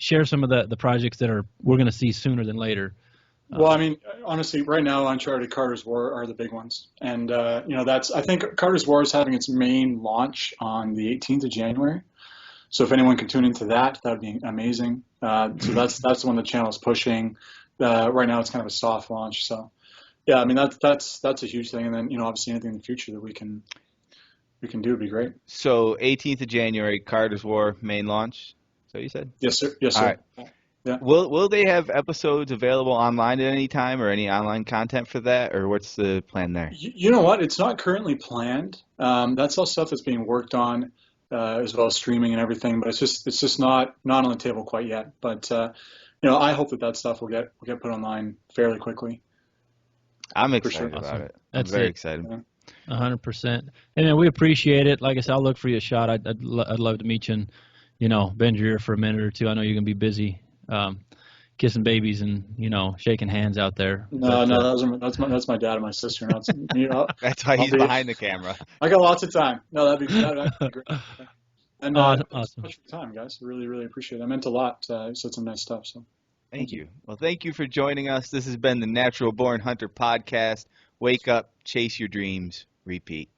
Share some of the projects that we're going to see sooner than later. Well, I mean, honestly, right now, Uncharted, Carter's War are the big ones, and I think Carter's War is having its main launch on the 18th of January. So if anyone can tune into that, that would be amazing. So that's the one the channel is pushing. Right now, it's kind of a soft launch. So yeah, I mean that's a huge thing, and then obviously anything in the future that we can do would be great. So 18th of January, Carter's War main launch. So you said? Yes, sir. Yes, sir. All right. Yeah. Will they have episodes available online at any time or any online content for that, or what's the plan there? You know what? It's not currently planned. That's all stuff that's being worked on, as well as streaming and everything. But it's just not on the table quite yet. But I hope that stuff will get put online fairly quickly. I'm excited sure. about Awesome. it. That's I'm very it. excited. Yeah. 100%. And then we appreciate it. Like I said, I'll look for you a shot. I'd love to meet you and bend your ear for a minute or two. I know you're gonna be busy. Kissing babies and shaking hands out there. No, that's my dad and my sister. Not That's why he's behind the camera. I got lots of time. No, that'd be great. And awesome. Thanks so much for your time, guys. Really, really appreciate it. It meant a lot. You said some nice stuff. So Thank you. Well, thank you for joining us. This has been the Natural Born Hunter podcast. Wake up, chase your dreams, repeat.